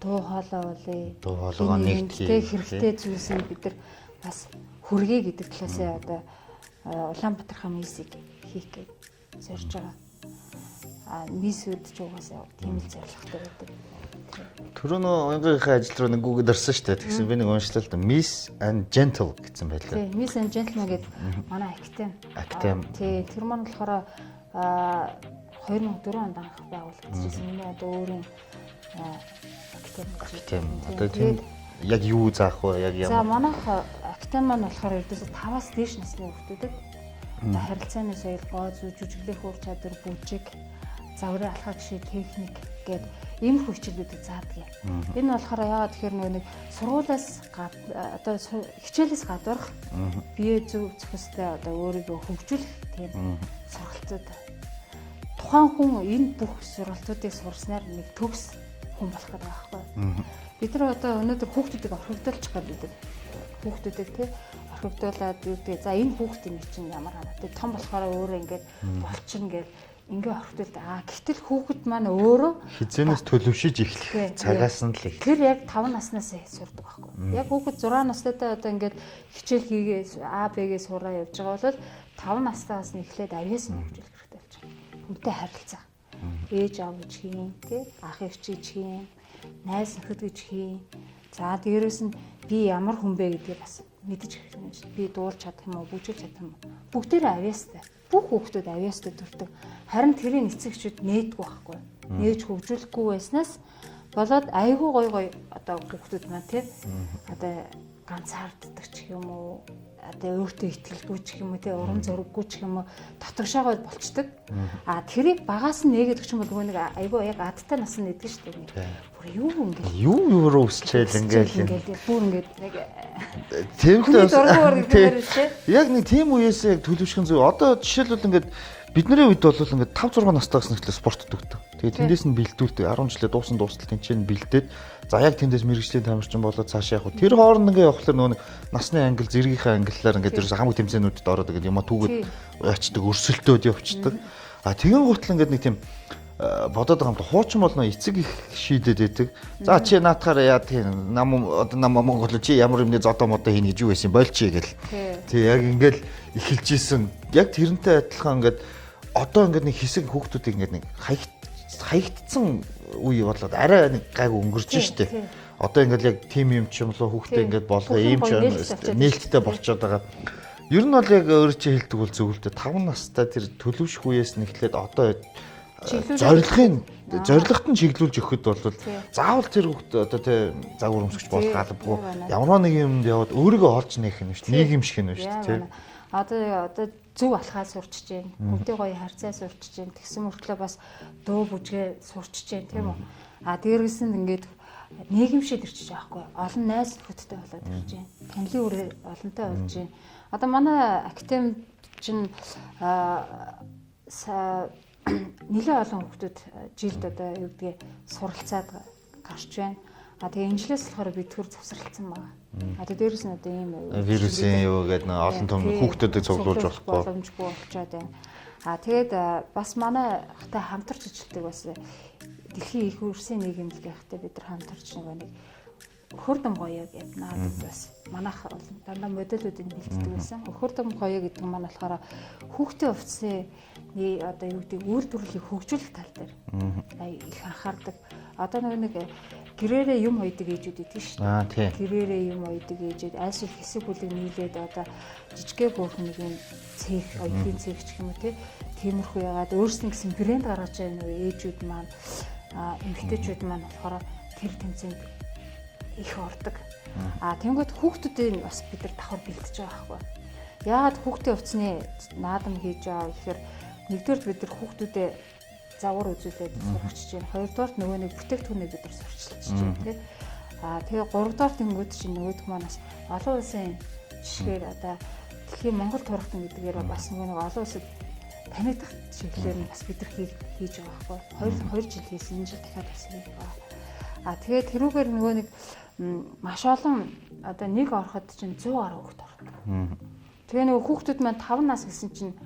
Дуу хоолой болъё. Дуу хоолойгоо нэгтгэе. Хэрэгтэй зүйлсийг бид нар бас хүргэе гэдэг талаасаа одоо Улаанбаатархаа мисийг хийх гэж зорж байгаа. Мисүүд ч угаасаа тийм л зорилготой байдаг. Түрүү нөө онгийнхаа ажил руу нэг үгэд орсон шүү дээ. Тэгсэн би нэг уншлаа л да. Miss and Gentle гэсэн байлаа. Тийм, Miss and Gentleman гэдэг манай актем. Тийм, тэр маань болохоор 2004 онд анх байгуулагдчихсан. Миний одоо өөрийн актем. Одоо тийм яг юу заах вэ? Яг ямар? За манайх актем маань болохоор ердөөсөө 5-аас дээш насны хүүхдүүдэд одоо харилцааны соёл, гоо зүй, жүжиглэх ур чадвар, бүжиг, загварын алхах жишээ, техник гээд ийм хөгжлүүдийг заадаг юм. Энэ болохоор яагаад тэгэхээр нэг сургуулиас одоо хичээлээс гадуурх бие зөв зөвхөстэй одоо өөрийгөө хөгжүүлэх тийм сургалтууд. Тухайн хүн энэ бүх сургалтуудыг сурснаар нэг төгс хүн болох гэдэг байгаа байхгүй. Бид нар одоо өнөөдөр хүүхдүүдийг орхигдуулж байгаа. Хүүхдүүдийг тий орхигдуулаад юу гэдэг. За энэ хүүхдийн чинь ямар ханаа. Тэг том болохоор өөрөө ингээд болчихно гэж ингээ орхигдуулдаг. Гэтэл хүүхэд маань өөрөө хизэнээс төлөвшөж эхлэх цагаас нь л их. Тэр яг 5 наснаас сурдаг байхгүй. Яг хүүхэд 6 настайдаа одоо ингээд хичээл хийгээ А Б-гээ сураа явж байгаа бол 5 настаас нь эхлээд авьяас нь хөгжүүлэх хэрэгтэй болж байгаа. Хүнтэй харилцаа. Ээж аав гэж хийн, тий ах эх гэж хийн, найз нөхөд гэж хийн. За дээрэс нь би ямар хүн бэ гэдгийг бас мэдэж эхэлж байна шүү дээ. Би дуулж чадах юм уу, бүжиглж чадах юм уу? Бүгдээрээ авьяастай. Бүх хүүхдүүд авьяастай төрдөг. Харин тэрийн эцэгчүүд нээдгүй байхгүй. Нээж хөгжүүлэхгүй байснаас болоод айгүй гой одоо хүүхдүүд маань тий одоо ганцаарддаг ч юм уу одоо өөртөө итгэлгүй ч юм уу тий урам зориггүй ч юм уу татгшаага болчдөг. Тэрийг багаас нь нээгээд өгч юм бол нэг айгүй яг адтай нас нь нэдэг шүү дээ. Бүр юу ингээд юу өсчээл ингээл бүр ингээд нэг тэмтэй яг нэг тийм үеэс яг төлөвшгөн зөв. Одоо жишээлбэл ингээд бидний үед бол ингээд 5 6 настайгаас нэхлээ спортод өгдөг. Тэгээд тэндээс нь бэлдүүлдэг 10 жилээ дуустал тэнцэн бэлдээд за яг тэндээс мэрэгжлийн тамирчин болоод цаашаа явах. Тэр хооронд ингээд явахлаар нөгөө насны ангил зэргийнхээ ангиллаар ингээд ерөөс хамаг тэмцээнүүдэд ороод ингээд юма түүгээд ячдаг, өрсөлдөөд явцдаг. Тэгэн гутал ингээд нэг тийм бодоод байгаа юм л хуучин болно эцэг их шийдэд байдаг. За чи наатахаар яа тийм нам Монгол чи ямар юмний зодоо модоо хийнэ гэж юу байсан болчих гэл. Тий яг ингээл эхэлж исэн. Яг тэрнтэй адилхан ингээд одоо ингээд нэг хэсэг хүүхдүүдийг ингээд нэг хаягдсан үе болоод арай нэг гайг өнгөрч штэ. Одоо ингээд яг тим юм ч юм лу хүүхдээ ингээд болгоо ийм ч нээлттэй болчиход байгаа. Ер нь бол яг өөрөө чи хэлдэг бол зөвлөлтөө 5 настай тэр төлөвшөх үеэс нэхлээд одоо зорилгот нь чиглүүлж өгөхөд бол заавал тэр хүүхд одоо тий загвар өмсгч болох албагүй ямар нэг юмд яваад өөрийгөө олж нээх юм шүү дээ. Нийгэмших юм шүү дээ тий. Одоо зөв алхаа сурчиж जैन. Бүгдээ гоё харьцаа сурчиж जैन. Тэгсэн мөртлөө бас дуу бүжгээ сурчиж जैन тийм үү. А дээрээс нь ингээд нийгэмшээд ирчих жоохгүй. Олон найз нөхөдтэй болоод ирж जैन. Танилын үрээ олонтой болж जैन. Одоо манай академид чинь нэлээд олон хүүхдүүд жилд одоо юу гэдгийг суралцаад гарч байна. Тэгээ инжилээс болохоор би төр завсралцсан байгаа. Одоо дээрэс нь одоо ийм вирусын юу гэдэг нэг олон том хүүхдүүдэд цуглуулж болохгүй боломжгүй болчиход байна. Тэгээд бас манай хата хамтарч ажилладаг бас дэлхийн их хөрсөн нийгэмлэгтэй бид нар хамтарч нэг хөрдөм гоёо гэдэг надад бас манайх дандаа модулуудыг бэлддэг байсан. Хөрдөм гоёо гэдэг нь маань болохоор хүүхдийн хувцсны одоо юу гэдэг үйлдвэрлэлийг хөгжүүлэх тал дээр их анхаардаг. Одоо нэг гэрээрээ юм ойдаг ээжүүд идэг шүү дээ. Гэрээрээ юм ойдаг ээжүүд айлшил хэсэг бүлэг нийлээд одоо жижигхэн бүхэн нэг юм цех, оюутны цех ч юм уу тиймэрхүү ягаад өөрснөө гэсэн брэнд гаргаж байгаа нөө ээжүүд маань эмэгтэйчүүд маань болохоор тэр тэмцээнд их ордог. Тэнгүүд хүүхдүүдийн бас бид нар давхар бэлдэж байгаа байхгүй. Яагаад хүүхдийн хувцсны наадам хийж байгаа гэхээр нэгдүгээр бид нар хүүхдүүдэд загвар үзүүлээд сургачж байна. Хоёрдугаар нөгөө нэг бүтээгдэхүүнийг бид нар сурчилж байна тий. Тэгээ гуравдугаар тэнгүүд чинь нөгөөдг манаас олон улсын жишгээр одоо дэлхийн Монгол турхтан гэдгээр бас нөгөө нэг олон улсад танигдах чиглэлээр нь бас бид нар хийж байгаа байхгүй. 2 жил хийсэн, энэ жил дахиад бас хийж байгаа. Тэгээ тэрүүгээр нөгөө нэг маш олон одоо нэг ороход чинь 100 гаруй хүүхэд ордог. Тэгээ нөгөө хүүхдүүд маань 5 нас гэсэн чинь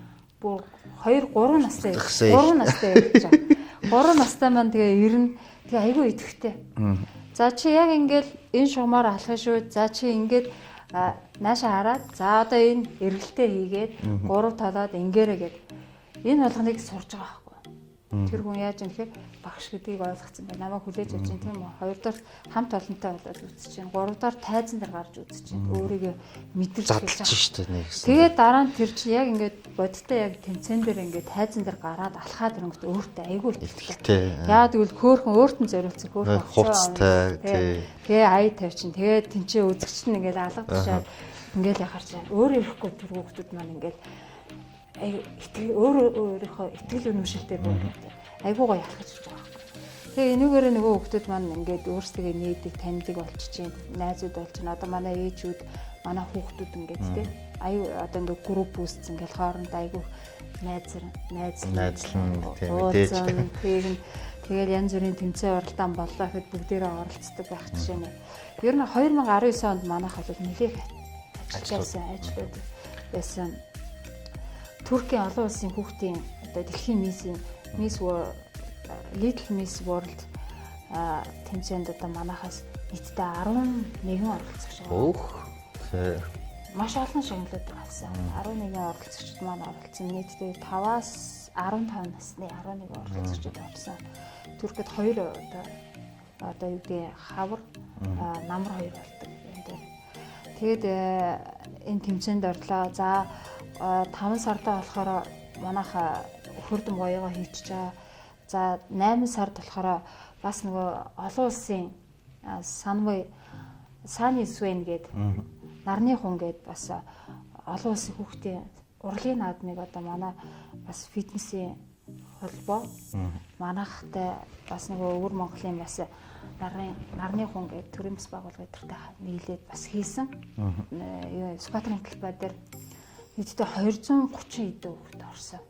бүр 2 3 настай гэж байна. 3 настай маань тэгээ ирнэ. Тэгээ айгүй идэвхтэй. За чи яг ингээл энэ шугамаар алхах шүү. За чи ингээд нааша хараад за одоо энэ эргэлтээ хийгээд 3 талаад ингээрэ гэд. Энэ болгоныг сурж байгаа байхгүй. Тэр хүн яаж юм гэхээр багш гэдгийг ойлгоцсон байна. Намайг хүлээж авч чинь тийм үү. Хоёрдугаар хамт олонтой болоод үзэж чинь. Гуравдугаар тайзан дээр гарч үзэж чинь. Өөрийгөө мэдэрч гэж байгаа. Тэгээд дараа нь тэр чинь яг ингээд бодиттой яг тэмцээн дээр ингээд тайзан дээр гараад алхаад ирэнгүүт өөртөө айгүй ихтэй. Яагаад гэвэл хөөхөн өөртөө зориулсан хөөхөн хувцастай тий. Тэгээ ая тавьчин. Тэгээд тэнцээ үзэгч нь ингээд алгадчихаад ингээд яхаар чинь өөрөө ирэхгүй тэр хүүхдүүд маань ингээд өөрийнхөө итгэл үнэмшилтэй байдаг. Айгуу гоё ялгаж ирж байгаа. Тэгээ энэгээр нөгөө хүүхдүүд маань ингээд өөрсдөө нээдэг, таньдаг болчихжээ. Найзууд болж байна. Одоо манай ээжүүд, манай хүүхдүүд ингээд тий. Аюу одоо ингээд групп үүсцэн ингээд хоорондоо айгуу найзлан мэдээж. Тэгээд янз бүрийн тэмцээн оролдоон боллоо гэхэд бүгдээрээ оролцдог байх жишээ нэ. Ер нь 2019 онд манайх бол нэлээд ажиллаж байсан. Туркийн олон улсын хүүхдийн одоо дэлхийн Little Miss World тэмцээнд одоо манайхаас нийтдээ 11 оролцогч байгаа. Маш олон шагналууд авсан. 11 оролцогчд маань оролцсон. Нийтдээ 5-аас 15 насны 11 оролцогчд орсон. Туркид 2 одоо юу гэдэг хавар намар 2 болдог энэ дээр. Тэгэд энэ тэмцээнд орлоо. За 5 сардаа болохоор манайха хөрдөм гоёгоо хийчихэж байгаа. За 8 сард болохоор бас нөгөө олон улсын Сани Свен гээд нарны хүн гээд бас олон улсын хүүхдийн урлагийн наадмыг одоо манай бас фитнесийн холбоо манайхтай бас нөгөө өвөр Монголын бас нарны хүн гээд төрийн бас байгууллага өдөртэй нийлээд бас хийсэн. Скватрын клуб дээр нийтдээ 230 эд хүүхэд орсон.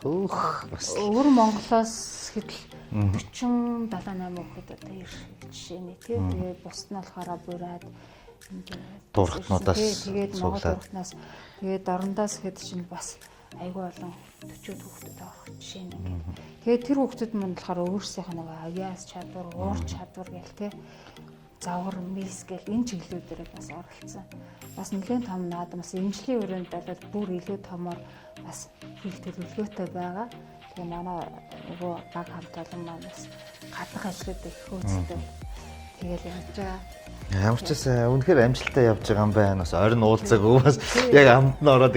Өвөр Монголоос хэдэл 40 78 хүүхэд одоо ирэх жишээний тий. Тэгээд бусд нь болохоор бураад дурхтнуудаас тэгээд Монгол дурхтнаас тэгээд орондоос хэд чинь бас айгүй олон 40 хүүхдүүд авах жишээ нэг. Тэгээд тэр хүүхдүүд мань болохоор өөрсдийнх нэг аяас чадвар, уур чадвар гэл те завгар мис гэл энэ чиглэлүүдээр бас оролцсон. Бас нэлээд том наадмаас эмчлийн өрөөнд бол бүр илүү томоор бас хэл төлөвлөгөөтэй байгаа. Тэгээ манай нөгөө баг хамт олон маань бас гадах ажлууд их хөөцтэй. Тэгэл явж байгаа. Ямар ч байсан үнэхээр амжилттай явж байгаа юм байна. Бас оройн уулзаагүй бас яг амт нь ороод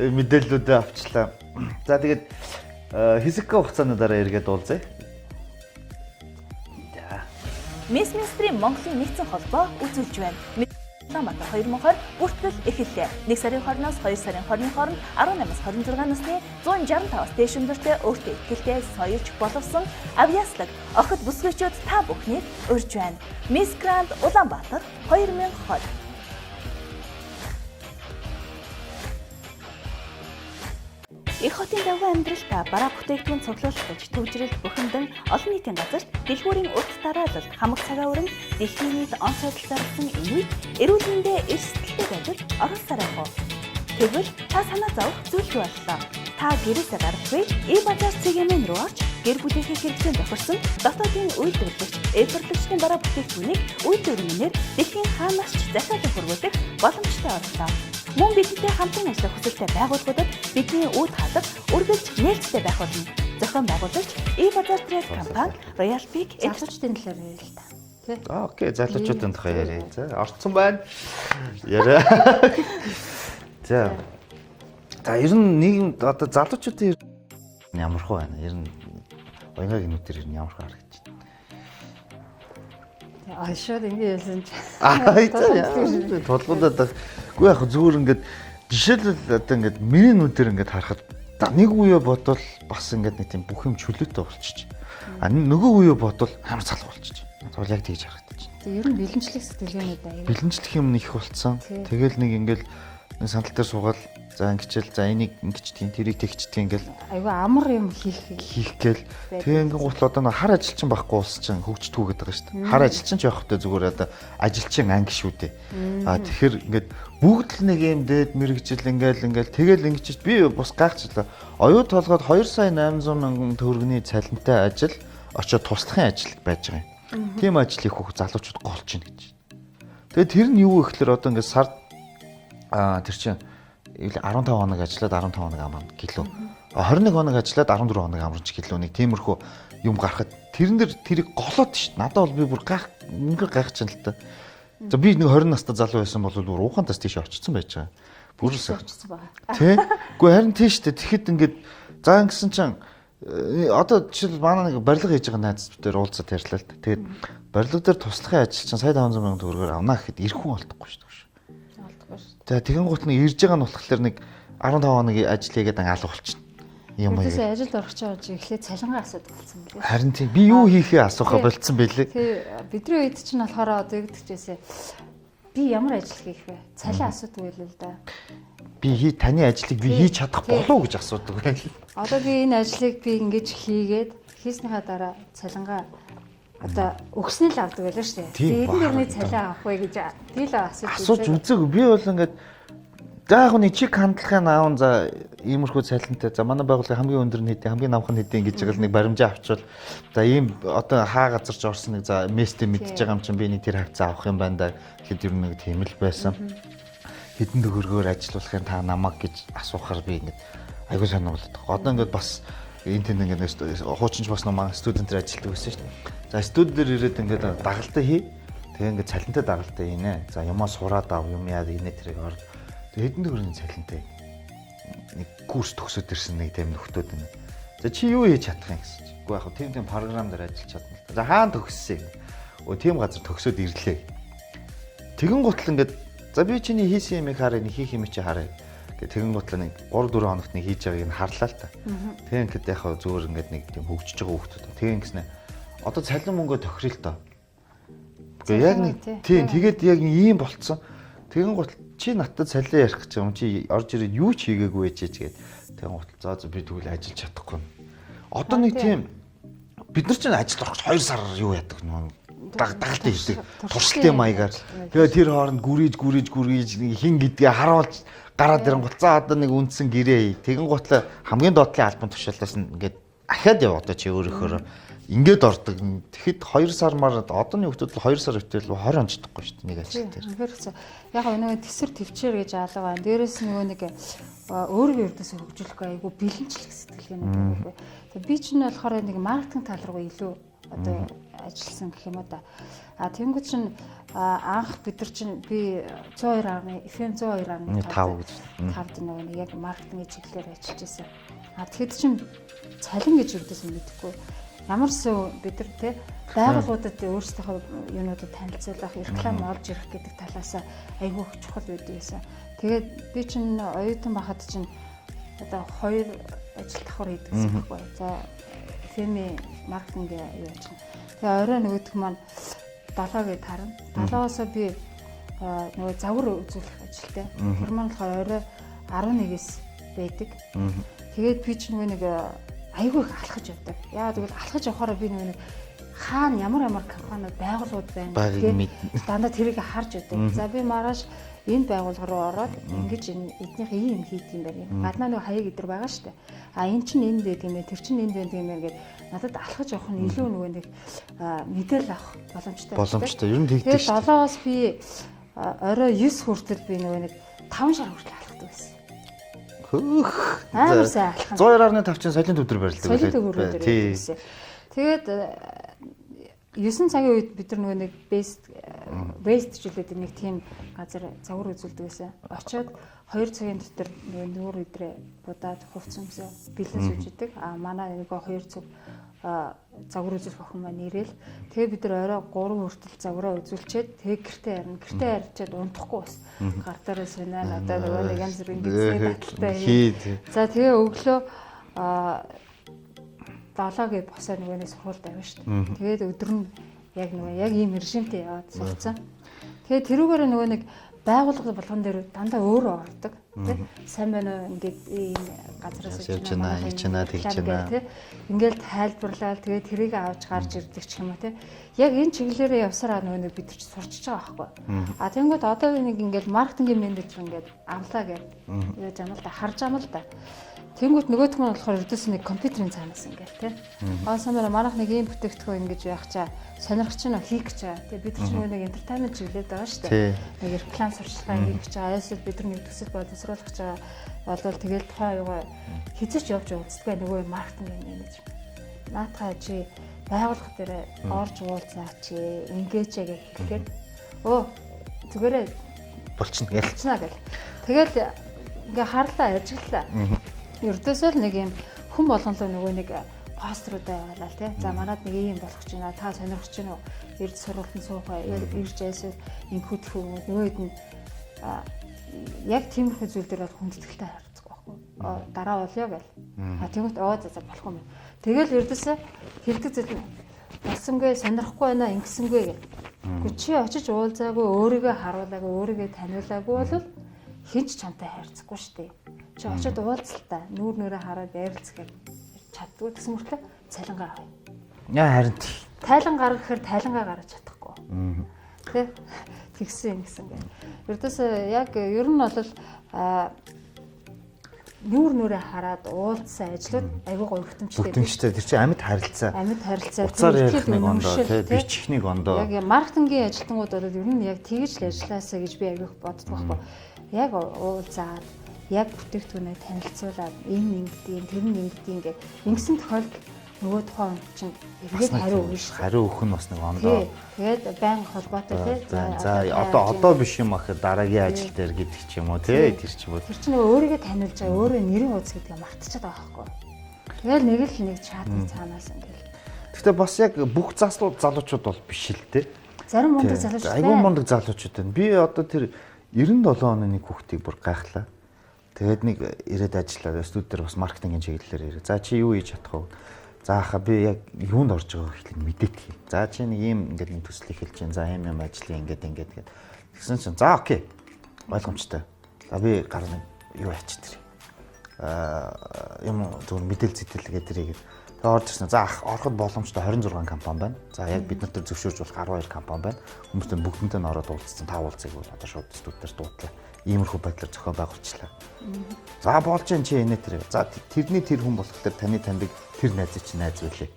мэдээллүүдээ авчлаа. За тэгээд хэсэг хугацааны дараа эргээд уулзъя. Miss Mystery Монголын нэгдсэн холбоо үзүүлж байна. Улаанбаатар 2020 бүртгэл эхэллээ. 1 сарын 20-оос 2 сарын 20-ны хооронд 18-аас 26 насны 165-аас дээш өндөртэй өөртөө ихтэй соёлж боловсон авьяаслаг охид бүсгүйчүүд та бүхнийг урьж байна. Miss Grand Улаанбаатар 2020. Их хотын даваа амьдралд бараа бүтээгдэхүүн цуглуулах гэж төвжрэл бухимдан олон нийтийн газарт дэлгүүрийн урт тараалалд хамаг цагаа өрн дэлхийн нийт он сойдол зарласан энэ үед эрүүл мэндийн эрсдэлтэй байж оролцоорой хоо. Тэгвэл та санаа зовох зүйл боллоо. Та гэрээсээ гарахгүй e-базар CGM руу орж гэр бүлийнхээ хэрэгцээнд тохирсон дотоодын үйлдвэрлэгч эперлэгчдийн бараа бүтээгдэхүүнийг үйлдвэрлэмээр дэлхийн хаанаас ч захиалан хөрвүүлэх боломжтой орлоо. Мөн бидэнтэй хамтран ажиллах хүсэлтэй байгууллагуудад бидний үүд хаалга үргэлж нээлттэй байх болно. Зохион байгуулагч e-базар трейд компани Royal Peak залуучдын талаар ярил л та. Тэ? Окей, залуучуудын тухай яриа. За, орцсон байна. Яриа. За. За, ер нь нийгэм одоо залуучуудын ямар хөө байна? Ер нь оюуны гинүүдээр ер нь ямар хөө харагдаж байна? Шууд ингэ ялсан чи. Толгойдоо үгүй яг зүгээр ингээд жишээлбэл одоо ингээд миний нүдээр ингээд харахад нэг үе бодвол бас ингээд нэг тийм бүх юм чөлөөтэй болчих. А нөгөө үе бодвол амар салах болчих. Тэгвэл яг тэгж харагдаж байна. Тэг ер нь бэлэнчлэх сэтгэлгээнүүд аяа. Бэлэнчлэх юм их болцсон. Тэгэл нэг ингээд нэг сандал дээр суугаад за ингэчэл за энийг ингэчдгийг тэрийг тэгчдгийг ингээл айгүй амар юм хийх гээл. Тэгээ ингээд гутал одоо нэг хар ажилчин байхгүй улс чинь хөгжтгүүгээд байгаа шүү дээ. Хар ажилчин ч явахдаа зүгээр одоо ажилчин анги шүү дээ. А тэгэхээр ингээд бүгд л нэг юм дээд мэрэгжил ингээл тэгэл ингэчиж би бус гайхчихлаа. Оюу толгойд 2,800,000 төгрөгийн цалинтай ажил очоод туслахын ажил байж байгаа юм. Тийм ажил их хөх залуучууд голж ийн гэж. Тэгээ тэр нь юу вэ гэхээр одоо ингээд сард тэр чинь 15 хоног ажиллаад 15 хоног амарна гэлөө. 21 хоног ажиллаад 14 хоног амарч гэлөө нэг тиймэрхүү юм гарахад тэрэн дээр тэрийг голоод шүү. Надад бол би бүр гайхаж байна л та. За би нэг 20 настай залуу байсан бол бүр уухантаас тийш очсон байж байгаа. Бүрээс очсон байгаа. Тэ? Гэхдээ харин тийш дээ. Тэгэхэд ингээд за ингэсэн чинь одоо жишээл манай нэг барилга хийж байгаа найз дээр уулзаад ярьлаа л та. Тэгээд барилга дээр туслахын ажил чинь сая 500,000 төгрөгөөр авнаа гэхэд ирэхгүй болтохгүй шүү. За тэгэн гут нэг ирж байгаа нь болохоор нэг 15 хоногийн ажил хийгээд алга болчихно. Юм аа. Тэрээс ажилд орох гэж байгаа эхлээд цалингаа асуудаг болсон билээ. Харин тийм би юу хийхээ асуухаа болцсон байлээ. Тэгээ бидний үед чинь болохоор одоо ягдчихжээ. Би ямар ажил хийх вэ? Цалин асуудаг байлээ л да. Би таны ажлыг би хийж чадах болов уу гэж асуудаг байл. Одоо би энэ ажлыг би ингэж хийгээд хийснийхаа дараа цалингаа одоо өгснээ л авдаг байлаа шүү дээ. Эдэн дэрний цалин авах вэ гэж тэгэл асууж үзээгүй. Би бол ингээд за яг нэг чиг хандлагын аав за иймэрхүү цалинтай. За манай байгууллагын хамгийн өндөр нь хэдий, хамгийн намхан хэдий гэж байгаа л нэг баримжаа авчвал за ийм одоо хаа газар ч орсон нэг за местэй мэдчихэж байгаа юм чинь би нэг тэр хавцаа авах юм байна да гэхэд ер нь нэг тийм л байсан. Хэдэн төгрөгөөр ажиллуулахын та намайг гэж асуухаар би ингээд айгүй санаулдаг. Одоо ингээд бас энэ тэнд ингээд хуучинч бас намаа студентээр ажилладаг байсан шүү дээ. За студентээр ирээд ингээд дагалдаа хий. Тэгээ ингээд цалинтай дагалдаа хийнэ. За юмаа сураад ав, юм яа инээ тэрийг ор. Тэгээ хэдэн төгрөгийн цалинтай. Нэг курс төгсөөд ирсэн нэг тийм нөхдөөд байна. За чи юу хийж чадах юм гэсэн чи. Уу яг тийм програм дээр ажиллаж чадна л та. За хаана төгссөн юм. Оо тийм газар төгсөөд ирлээ. Тэгэн гутал ингээд за би чиний хийсэн юмыг харъя, нэг хийх юм чи харъя. Тэгэн гутал нэг 3-4 хоногт нэг хийж байгааг нь харлаа л та. Тэгээ ингээд яг зүгээр ингээд нэг тийм хөгжиж байгаа хүмүүс. Тэгээ ингэснэ. Одоо цалин мөнгөө тохирё л доо. Тэгээ яг нэг тийм тэгээд яг ийм болцсон. Тэгэн гутал чи надад цалин ярих гэж юм чи орж ирээд юу ч хийгээгүй байж гээд тэгэн гутал за би тэгвэл ажиллаж чадахгүй. Одоо нэг тийм бид нар чинь ажил орох 2 сар юу яадаг нөө дагалт хийдэг туршилтын маягаар. Тэгээ тэр хооронд гүрийж хин гэдгээ харуулж Гараад ирэнгуут за одоо нэг үндсэн гэрээ хий. Тэгэн гутлаа хамгийн доотлын альбом тушаалаас нь ингээд ахаад яваад чи өөрөөхөө ингээд ордог. Тэгэхэд 2 сар мараад одооны хүмүүс л 2 сар хэвтэл 20 онцдохгүй шүү дээ нэг ажил дээр. Тэгэхээр яг нөгөө тэсэр төвчээр гэж алга байна. Дээрээс нөгөө нэг өөрийгөө өрдөөс хөгжүүлэхгүй айгу бэлэнчлэх сэтгэлгээ нэг. Тэгээ би ч нь болохоор нэг маркетинг тал руу илүү одоо ажилласан гэх юм уу да. Тэнгүүд чинь анх бид нар чинь би 102.5 5 нэг яг маркетингийн чиглэлээр ажиллаж байсан. Тэгэхэд чинь цалин гэж өрдөөс мэдэхгүй. Ямарсан бид нар те байгууллагуудад өөрсдийнхөө юунуудад танилцуулах, реклам олж ирэх гэдэг талаас айгүй чухал байдаг байсан. Тэгээд би чинь оюутан байхад чинь одоо 2 ажил давхар хийдэгсэн байхгүй. За фэми маркетинг юу яаж чинь. Тэгээ орой нөгөөх маань 7-г тарна. 7-оос би нөгөө загвар үзүүлэх ажилтай. Тэр маань болохоор орой 11-с байдаг. Тэгээд би ч нэг айгүй их алхаж явдаг. Яа тэгвэл алхаж явахаараа би нэг хаана ямар компаниуд байгууллагууд байна гэдэг дандаа тэрийг харж байдаг. За би маргааш энэ байгууллага руу ороод ингэж эднийх ийм хийх юм байна. Гаднаа нэг хаяг идэр байгаа шүү дээ. Энэ чинь энд байдаг юм байна. Тэр чинь энд байдаг юм байна гэд надад алхаж явах нь илүү нөгөө нэг мэдээлэл авах боломжтой. Боломжтой. Ер нь тэгдэг шүү. Тэгээд 7-оос би орой 9 хүртэл би нөгөө нэг 5 шар хүртэл алхдаг байсан. Амар сайн алхах. 102.5 чинь солин төвдөр барилдаг. Солин төвдөр байсан. Тэгээд 9 цагийн үед бид нар нөгөө нэг бест жилээд нэг тийм газар загвар үзүүлдэг байсан. Очоод 2 цагийн дотор нүүр идрээ будаад хувц юмсаа бэлэн сүйждэг. Манай нөгөө 2 цаг загвар үзүүлэх охин маань ирээл. Тэгээ бид нар орой 3 хүртэл загвараа үзүүлчихэд тэгээ гэртээ харна. Гэртээ харьчаад унтахгүй бас. Гар дээр сунаа надад нөгөө нэг янз бүрийн гизээ баталтай. За тэгээ өглөө 7-гийн босоо нөгөөний сургуульд авна шүү дээ. Тэгээд өдөр нь яг ийм режимтэй яваад сурцсан. Тэгээд тэрүүгээр нөгөө нэг байгууллага болгон дээр дандаа өөрөө ордог. Сайн байна уу ингээд ийм газараас явж байна, хийж байна, тэгж байна. Ингээл тайлбарлаад тэгээд тэрийг авч гарч ирдэг ч юм уу те. Яг энэ чиглэлээрээ явсараа нөгөө нэг бид нар сурчиж байгаа байхгүй. Тэнгүүд одоо нэг ингээд маркетингийн менежер ингээд авлаа гэж яаж юм л да харж байгаа юм л да. Тэнгүүт нөгөөх нь болохоор ердөөс нэг компьютерийн цаанаас ингээл тий. Самара манайх нэг ийм бүтээгдэхүүн ингэж яах чаа сонирхож чинь хийх гэж байгаа. Тэгээ бид чинь нэг entertainment чиглэлд байгаа шүү дээ. Нэг реклам сурчлагаа хийх гэж байгаа. Эсвэл бид нар нэг төсөл боловсруулах гэж байгаа. Болвол тэгэл тухайн юугаа хизэж явж үздэг нөгөө маркетинг менежер. Наатаа чи байгууллага дээр орж уулзаач ингэж яг гэхээр зүгээрээ болчихно гэл. Тэгэл ингээ харлаа ажиллаа. Ердөөсөө л нэг юм хүн болгонлоо нөгөө нэг поструудаа яваалаа тий. За манад нэг юм болох гэж байна. Та сонирхож байна уу? Ирд сургалтанд суухаа, ирж айсаа инхүүд хүмүүс нөгөөд нь яг тиймэрхүү зүйл дээр бол хүндэтгэлтэй харцдаг байхгүй. Дараа болё гэл. Тэгмэт за болох юм. Тэгэл ердөөсөө хэлдэг зүйл нь болсонгүй сонирхгүй байна ингэсэнгүй гэл. Гэхдээ чи очиж уулзаагүй өөрийгөө харуулаагүй өөрийгөө таниулаагүй бол хинч чамтай хайрцахгүй шүү дээ. Чи очиод уулзалтаа нүүрнөрөө хараад ярилцах гэж чаддгүй гэсэн мөртлөө цалингаа авъя. Яа харин тайлан гаргах гэхээр тайлангаа гаргаж чадахгүй. Тэ тэгсэн юм гэсэн гэх. Ердөөсөө яг ер нь бол нүүрнөрөө хараад уулзсан ажлууд айгүй гоё хөтөмчтэй. Хөтөмчтэй тэр чинь амьд харилцаа. Амьд харилцаа. Уцаар ярих нэг ондоо тий бичихнийг ондоо. Яг маркетингийн ажилтнууд бол ер нь яг тэгж л ажилласаа гэж би айгүй боддог байхгүй. Яг уулзаад яг бүтээгдэхүүнээ танилцуулаад энэ ингэдэг, тэр нь ингэдэг ингээд ингэсэн тохиолдолд нөгөө тухайн чинь эргээд хариу өгнө шүү. Хариу өгөх нь бас нэг ондоо. Тэгээд байнга холбоотой тий. За одоо биш юм ах дараагийн ажил дээр гэдэг ч юм уу тий тэр ч юм уу. Тэр чинь өөрийгөө таниулж байгаа, өөрөө нэрийн ууц гэдгээ мартчихад байгаа байхгүй. Тэгэл нэг чатны цаанаас ингээд. Гэхдээ бас яг бүх залуучууд бол биш л тий. Зарим мундаг залуучууд байна. Айгүй мундаг залуучууд байна. Би одоо тэр 97 оны нэг хүүхдийг бүр гайхлаа. Тэгээд нэг ирээд ажиллаад студ дээр бас маркетингийн чиглэлээр ирээ. За чи юу хийж чадах вэ? За хаа би яг юунд орж байгааг ихлэ мэдээдэх юм. За чи нэг ийм ингээд нэг төсөл эхэлж чинь. За ийм ажлын ингээд тэгсэн чинь за окей. Ойлгомжтой. За би гарна юу ячиж тэр. юм зөвхөн мэдээлэл зэтэлгээ дэрийг тэгээ орж ирсэн. За ороход боломжтой 26 компани байна. За яг бид нарт зөвшөөрж болох 12 компани байна. Хүмүүстээ бүгдэнтэй нь ороод уулзсан 5 уулзыг бол одоо шууд студиудаар дуудлаа. Иймэрхүү байдлаар зохион байгуулчлаа. За болж чинь чи энэ тэр. За тэрний тэр хүн болохоор таны таньдаг тэр найзыг чи найз байлээ.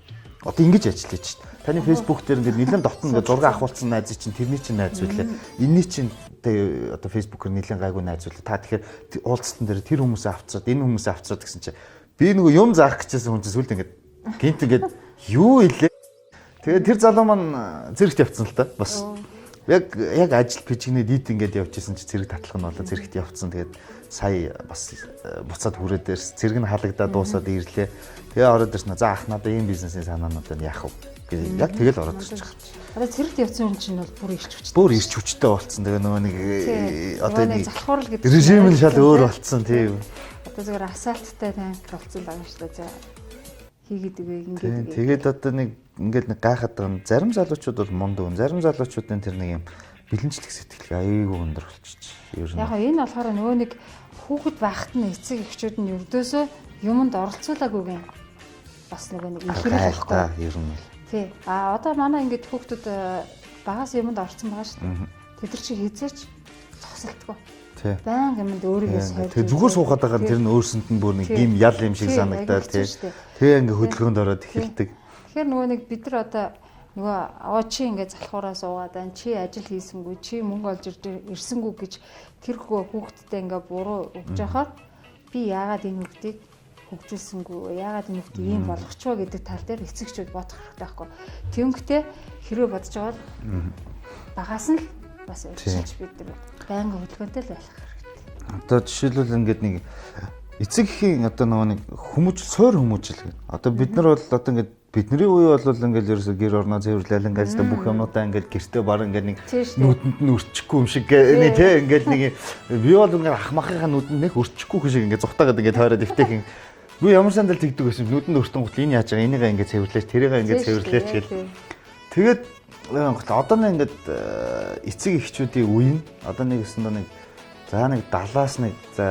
Одоо ингэж ажиллаж шүү дээ. Таны Facebook дээр ингээд нэлээд дотн ингээд зураг авахулсан найзыг чинь тэрний чинь найз байлээ. Энэний чинь одоо Facebook-оор нэлээд гайгүй найз байлээ. Та тэгэхээр уулзсан дээр тэр хүмүүсээ авцаад энэ хүмүүсээ авцаад гэсэн чинь би нөгөө юм заах гэжсэн хүн чинь сүлд ингээд гинт ингээд юу илээ. Тэгээд тэр залуу маань зэрэгт явцсан л та бас. Яг ажил пижигнээ дийт ингээд явжсэн чи зэрэг татлах нь болоо зэрэгт явцсан. Тэгээд сая бас буцаад хүрээд дээрс зэрэг нь халагдаад дуусаад ирлээ. Тэгээ ороод ирсэн. За ах надаа ийм бизнесийн санаануудад яах вэ? Яг тэгэл ороод ирчих. Одоо зэрэгт явсан хүн чинь бол бүр ирч хүчтэй. Бүр ирч хүчтэй болцсон. Тэгээ нөгөө нэг одоо нэг залхуурал гэдэг режим нь шал өөр болцсон тийм. Одоо зүгээр асфальттай танк болцсон байгаа шүү дээ. За хийгээд үгүй ингээд. Тэгээд одоо нэг ингээд нэг гайхаад байгаа. Зарим залуучууд бол мундуу, зарим залуучуудын тэр нэг юм бэлэнчлэх сэтгэл аяйгүй өндөр болчих. Ер нь. Яг энэ болохоор нөгөө нэг хүүхэд байхад нь эцэг эхчүүд нь ердөөсөө юмд оролцуулаагүйгийн бас нөгөө нэг ихэрэг байхгүй. Ер нь. Тий. Одоо манай ингээд хүүхдүүд багаас юмд орцсон байгаа шүү дээ. Тэд нар чи хизээч зогсолтгүй. Тий. Баян юмд өөрийгөө сольж. Тэгээ зүгээр суугаад байгаа тэр нь өөрсөнд нь бүр нэг юм ял юм шиг санагдаад тий. Тэгээ ингээ хөдөлгөөнд ороод эхэлдэг. Тэгэхээр нөгөө нэг бид нар одоо нөгөө аваа чи ингээ залхуураа суугаад байна. Чи ажил хийсэнгүй, чи мөнгө олж ирсэнгүй гэж тэр хүүхдтэй ингээ буруу өгч яхаар би яагаад энэ хүүхдийг хөгжүүлсэнгүй, яагаад энэ хүүхдийг ийм болгочихваа гэдэг тал дээр эцэгчүүд бодох хэрэгтэй байхгүй. Тэнгүүтээ хэрвээ бодож байгаа багаас нь л бас урьдчилж бид нар байнга хөдөлгөөнтэй л байх хэрэгтэй. Одоо жишээлбэл ингээд нэг эцэг эхийн одоо нөгөө нэг хүмүүжил суур хүмүүжил. Одоо бид нар бол одоо ингээд бидний үе бол ингээд ерөөсө гэр орноо цэвэрлэл ингээд бүх юмудаа ингээд гэртээ баг ингээд нэг нүдэнд нь өрчихгүй юм шиг нэг тий ингээд нэг би бол ингээд ах махынхаа нүдэнд нэг өрчихгүй шиг ингээд зүхтаагаад ингээд тойроод өвтэйхэн би ямар сандал тэгдэг байсан нүдэнд өртөн гутал энэ яаж байгаа энийгээ ингээд цэвэрлээч тэрийгээ ингээд цэвэрлээч гэл тэгээд одоо нэг ингээд эцэг эхчүүдийн үе нь одоо нэг өсөндөө нэг за нэг 70-аас нэг за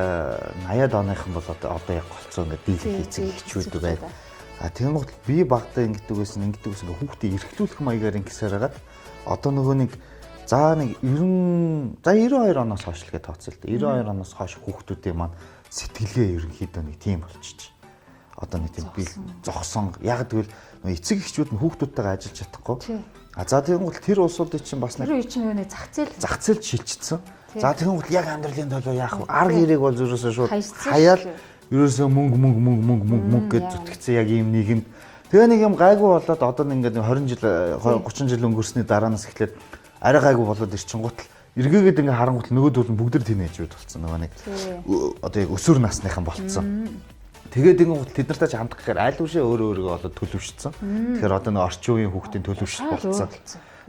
80-аад оныхан бол одоо яг голцоо ингээд дийлэх эцэг эхчүүд байна. Тийм бол би багтаа ингэдэг байсан хүүхдээ эрхлүүлэх маягаар ингэсээр хагаад одоо нөгөө нэг за нэг 92 оноос хойш л гэж тооцоо л дээ. 92 оноос хойш хүүхдүүдийн маань сэтгэлгээ ерөнхийдөө нэг тийм болчих. Одоо нэг тийм би зогсон. Яг тэгвэл эцэг эхчүүд нь хүүхдүүдтэйгээ ажиллаж чадахгүй. За тийм бол тэр улсуудын чинь бас нэг тэр үе чинь нөгөө зах зээл шилжчихсэн. За тийм бол яг амьдралын төлөө яах вэ? Арга ирэг бол ерөөсөө шууд хаяал ерөөсөө мөнгө гэж зүтгэцэн яг ийм нийгэмд. Тэгээ нэг юм гайгүй болоод одоо нэг ингээд 20 жил 30 жил өнгөрсний дараанаас эхлээд арай гайгүй болоод ирчингуут эргээгээд ингээд харангуут нөгөөдөл нь бүгд тийнейжүүд болсон нөгөө нэг одоо яг өсвөр насныхан болцсон. Тэгээд ингээд тэд нартай ч хамт гэхээр аль үшээ өөрөөгөө болоод төлөвшсөн. Тэгэхээр одоо нэг орчин үеийн хүүхдийн төлөвшөл болцсон.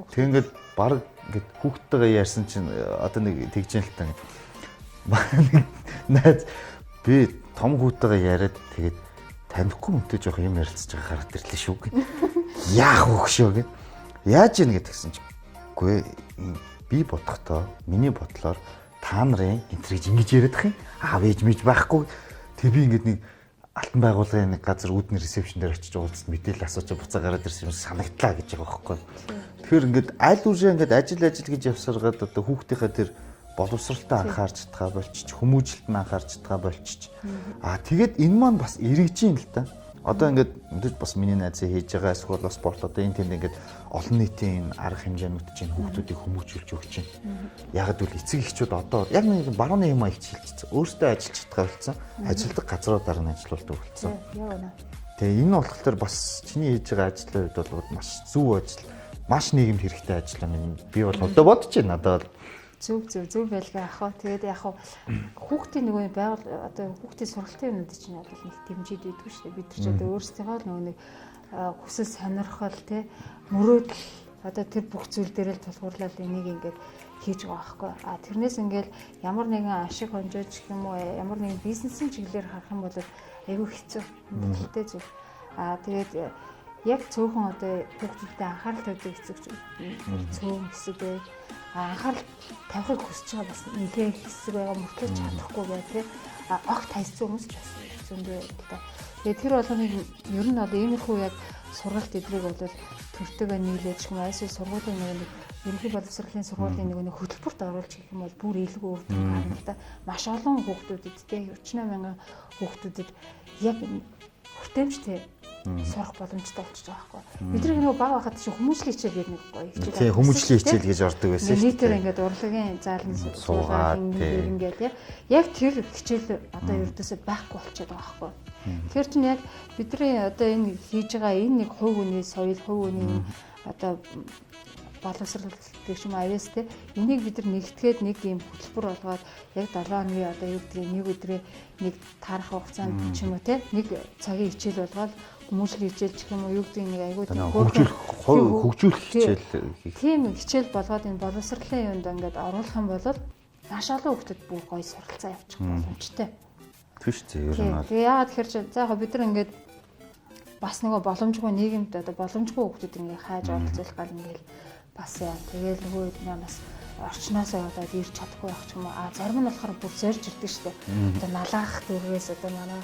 Тэг ингээд баг ингээд хүүхдтэйгээ ярьсан чинь одоо нэг тэгж л тань. Найз би том хүүтэйгээ яриад тэгээд танихгүй үнтэй жоох юм ярилцаж байгаа хараад ирлээ шүү гэ. Яах вэ хөшөө гэ. Яаж ийн гэдгсэн чи. Үгүй би бодохдоо миний бодлоор та нарын энтрийг ингэж яриад ах юм. Аав ээж мэж байхгүй. Тэг би ингээд нэг алтан байгууллагын нэг газар үүдний ресепшн дээр очиж уулзсан мэдээлэл асууж буцаа гараад ирсэн юм санагдлаа гэж байгаа байхгүй. Тэгэхээр ингээд аль үшээ ингээд ажил гэж явсаргаад одоо хүүхдийнхээ тэр боловсралтай анхаарч чадгаа болчих, хүмүүжлэлт нь анхаарч чадгаа болчих. Тэгээд энэ маань бас эргэж юм л та. Одоо ингээд бас миний найзын хийж байгаа эсвэл бас спорт одоо энэ тэнд ингээд олон нийтийн арга хэмжээнүүд чинь хүүхдүүдийг хүмүүжүүлж өгч байна. Яг гэвэл эцэг эхчүүд одоо яг нэг барууны юм их хилжчихсэн. Өөртөө ажиллаж чадгаа болсон. Ажилдаг газруудаар нь ажиллаулдаг болсон. Тэгээ энэ болохоор бас чиний хийж байгаа ажлын үед бол маш зөв ажил, маш нийгэмд хэрэгтэй ажил юм. Би бол одоо бодож байна. Одоо зөв байлгаа ах. Тэгээд яг хүүхдийн нөгөө байгуул одоо хүүхдийн сургалтын юмнууд чинь одоо нэг дэмжиж идэггүй шүү дээ. Бид нар ч одоо өөрсдийнхөө нөгөө нэг хүсэл сонирхол те мөрөөдөл одоо тэр бүх зүйл дээр л тулгуурлал энийг ингээд хийж байгаа байхгүй. Тэрнээс ингээд ямар нэгэн ашиг хонжооч гэх юм уу ямар нэгэн бизнесийн чиглэлээр харах юм бол айгүй хэцүү. Мэдээлэлтэй зүйл. Тэгээд яг цөөхөн одоо хүүхдүүдтэй анхаарал тавьдаг хэсэг цөөхөн хэсэг бай. Анхаарал тавихыг хүсэж байгаа бас нэгэн хэсэг байгаа мөртлөө чадахгүй бай тээ. Огт хайцсан хүмүүс ч бас зөндөө л та. Тэгээд тэр болгоныг ер нь одоо иймэрхүү яг сургалт эдрийг бол төртөгөө нийлээд ч юм уу эсвэл сургуулийн нэг ерөнхий боловсролын сургуулийн нэг хөтөлбөрт оруулж гэх юм бол бүр илүү өөр юм байна л да. Маш олон хүүхдүүдэд те 38 мянган хүүхдүүдэд яг хүртээмжтэй сурах боломжтой болчихж байгаа байхгүй. Бидний нөгөө баг байхад чинь хүмүүжлийн хичээл гэдэг нэг гоё хичээл. Тийм хүмүүжлийн хичээл гэж ордог байсан шүү дээ. Нийтээр ингээд урлагийн заалны суулгаад ингээд яг тэр хичээл одоо ердөөсөө байхгүй болчиход байгаа байхгүй. Тэгэхээр чинь яг бидний одоо энэ хийж байгаа энэ нэг хувь хүний соёл, хувь хүний одоо боловсрол гэх юм авьяас те энийг бид нар нэгтгээд нэг юм хөтөлбөр болгоод яг 7 хоногийн одоо юу гэдгийг нэг өдрөө нэг таарах хугацаанд ч юм уу те нэг цагийн хичээл болгоод хүмүүжлийн хичээл гэх юм уу юу гэдгийг нэг айгүй хөгжүүлэх хичээл тийм хичээл болгоод энэ боловсролын юунд ингээд оруулах юм бол маш олон хүүхдэд бүр гоё суралцаа явуучих боломжтой. Тийш зэ ер нь. Тэгээ яагаад тэгэхээр за яг бид нар ингээд бас нөгөө боломжгүй нийгэмд одоо боломжгүй хүүхдүүд ингээд хайж оролцуулах гал ингээд бас яа тэгээд нөгөө манаас орчноосоо одоо ирж чадахгүй байх ч юм уу. Зарим нь болохоор бүр зорж ирдэг шүү дээ. Одоо налаах дүүргээс одоо манай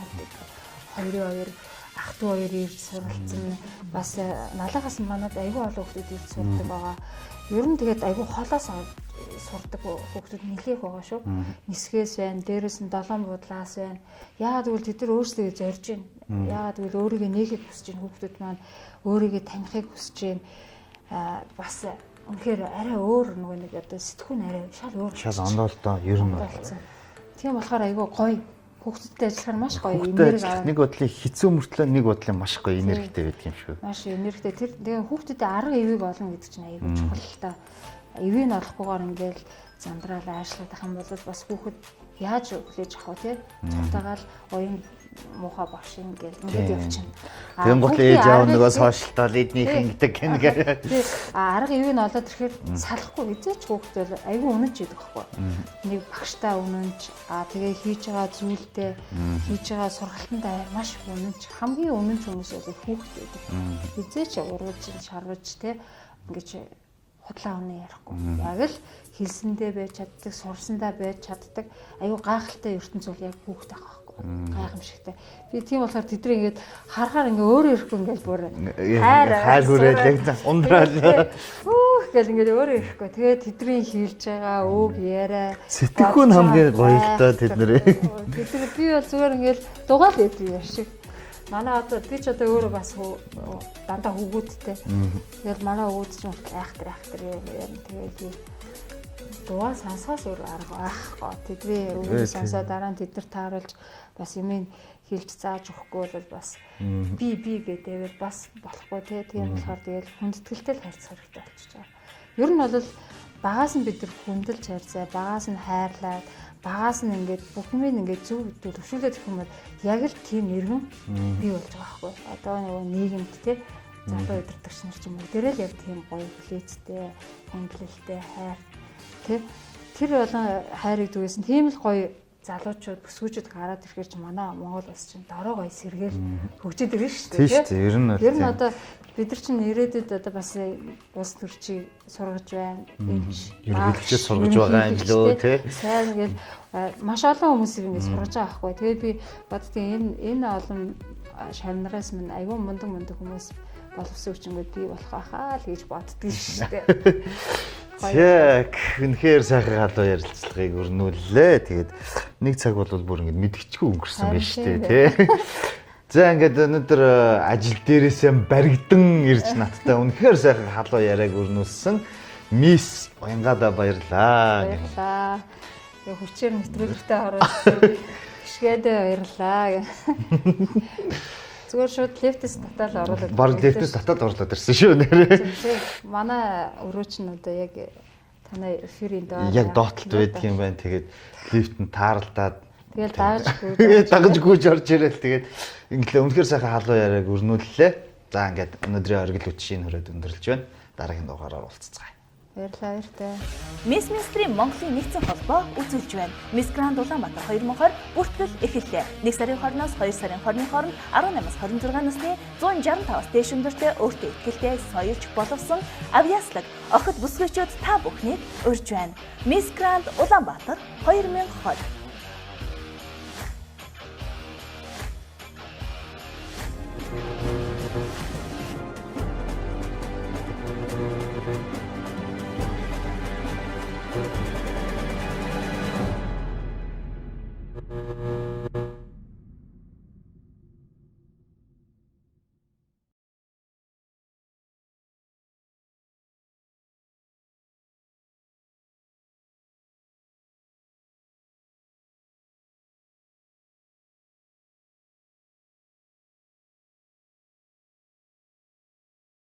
хоёр ах トゥ хоёр ирж суралцсан. Бас налаагаас манад айгүй олон хүүхдүүд ирж сурдаг байгаа. Ер нь тэгээд айгүй холоос сурдаг хүүхдүүд нэлээх байгаа шүү. Нисгээс байна, дээрээс нь долоон буудлаас байна. Яагаад гэвэл тэд нар өөрсдөө зорж байна. Яагаад гэвэл өөрийгөө нээхийг хүсэж байна хүүхдүүд маань, өөрийгөө танихыг хүсэж байна. Бас үнэхээр арай өөр нөгөө нэг одоо сэтгүүн арай шал өөр. Шал ондоолтой ер нь. Тийм болохоор айгүй гоё. Хүүхдүүдтэй ажиллахаар маш гоё энерги авах. Нэг бодлын хэцүү мөртлөө нэг бодлын маш гоё энергитэй байдаг юм шүү. Маш энергитэй. Тэр тэгээ хүүхдүүдэд арга ивийг олно гэдэг чинь айгүй чухал л та. Ивийг олохгүйгээр ингээл зандраал аашлах юм бол бас хүүхэд яаж хүлээж авах вэ те? Цогтойгоол уян муухай багш ингээл ингээд явчихна. Тэгэн гол ээж аав нөгөө сошиалтал эднийх ингэдэг гэнгээ. Арга ивийг олоод ирэхээр салахгүй хизээч хүүхдүүд айгүй үнэнч идэг байхгүй. Нэг багштай үнэнч тэгээ хийж байгаа зүйлтэй хийж байгаа сургалтандаа маш үнэнч хамгийн үнэнч хүмүүс бол хүүхдүүд идэг. Хизээч урууж шарваж те ингээд худлаа үнэ ярихгүй. Яг л хэлсэндээ байж чаддаг, сурсандаа байж чаддаг айгүй гайхалтай ертөнц бол яг хүүхд байгаа. Гайхамшигтай. Би тийм болохоор тэдний ингээд харахаар ингээ өөрөө ирэхгүй ингээл бүр хайр хүрээлэг ундраал. Гэл ингээд өөрөө ирэхгүй. Тэгээд тэдний хийлж байгаа үг яриа сэтгэхүйн хамгийн гоё л доо тэд нэр. Тэд би бол зүгээр ингээл дугаал байдаг юм шиг. Манай одоо би ч одоо өөрөө бас дандаа хөвгүүдтэй. Тэгэл манай хөвгүүд ч айхтар юм. Тэгээд дугаа сансаас өөр арга байхгүй. Тэдний үгийг сонсоод дараа нь тэд нар тааруулж бас юмыг хэлж зааж өгөхгүй бол бас би гэдээвэл бас болохгүй те. Тийм болохоор тэгэл хүндэтгэлтэй л харьцах хэрэгтэй болчихж байгаа. Ер нь бол багаас нь бид нар хүндэлж харьцаа, багаас нь хайрлаад, багаас нь ингээд бүхнийг ингээд зөв төвшүүлээд ирэх юм бол яг л тийм иргэн бий болж байгаа байхгүй. Одоо нөгөө нийгэмд те залуу удирдагч нар ч юм уу тэрэл яг тийм гоё хүлээцтэй, хүндлэлтэй хайр тэр болон хайрыг түгээсэн тийм л гоё залуучууд бүсгүүчүүд гараад ирэхээр ч манай Монгол улс чинь дорой гоё сэргээл хөгжиж ирнэ шүү дээ. Тийм ер нь ер нь одоо бид нар чинь ирээдүйд одоо бас улс төрчийг сургаж байна. Ерөнхийлөгчөө сургаж байгаа юм лөө тий. Сайн ингээл маш олон хүмүүсийг ингээд сургаж байгаа байхгүй. Тэгээд би боддгийн энэ олон шавнараас минь аюун мундаг хүмүүс боловсон хүчингүүд би болох байхаа л гэж боддгийн шүү дээ. Яг үнэхээр сайхан халуун ярилцлагыг өрнүүллээ. Тэгээд нэг цаг бол бүр ингэж мэдгэчгүй өнгөрсөн байна шүү дээ, тий. За ингээд өнөөдөр ажил дээрээсээ баригдан ирж надтай үнэхээр сайхан халуун яриаг өрнүүлсэн Мисс Уянгада баярлаа. Баярлаа. Яг хүчээр нэвтрүүлэгтээ ороод гიშгээд баярлаа. Зүгээр шууд лифтэс татаад оруулаад. Бараг лифтэс татаад оруулаад ирсэн шүү нэрээ. Манай өрөөч нь одоо яг танай эфирийн доор яг доотлолт байдаг юм байна. Тэгээд лифтэнд тааралдаад тэгээд дагаж гүйж орж ирэл тэгээд ингээл үнэхээр сайхан халуун яриаг өрнүүллээ. За ингээд өнөөдрийн оргил үтшийн хүрээд өндөрлж байна. Дараагийн дугаараар уулзцгаая. Баярлалаа баяртай. Miss Mystery Монголын нэгдсэн холбоо үзүүлж байна. Miss Grand Улаанбаатар 2020 бүртгэл эхэллээ. 1 сарын 20-оос 2 сарын 20-ны хооронд 18-аас 26 насны 165-аас дээш өндөртэй өөртөө ихтэй соёлж боловсон авьяаслаг охид бүсгүйчүүд та бүхнийг урьж байна. Miss Grand Улаанбаатар 2020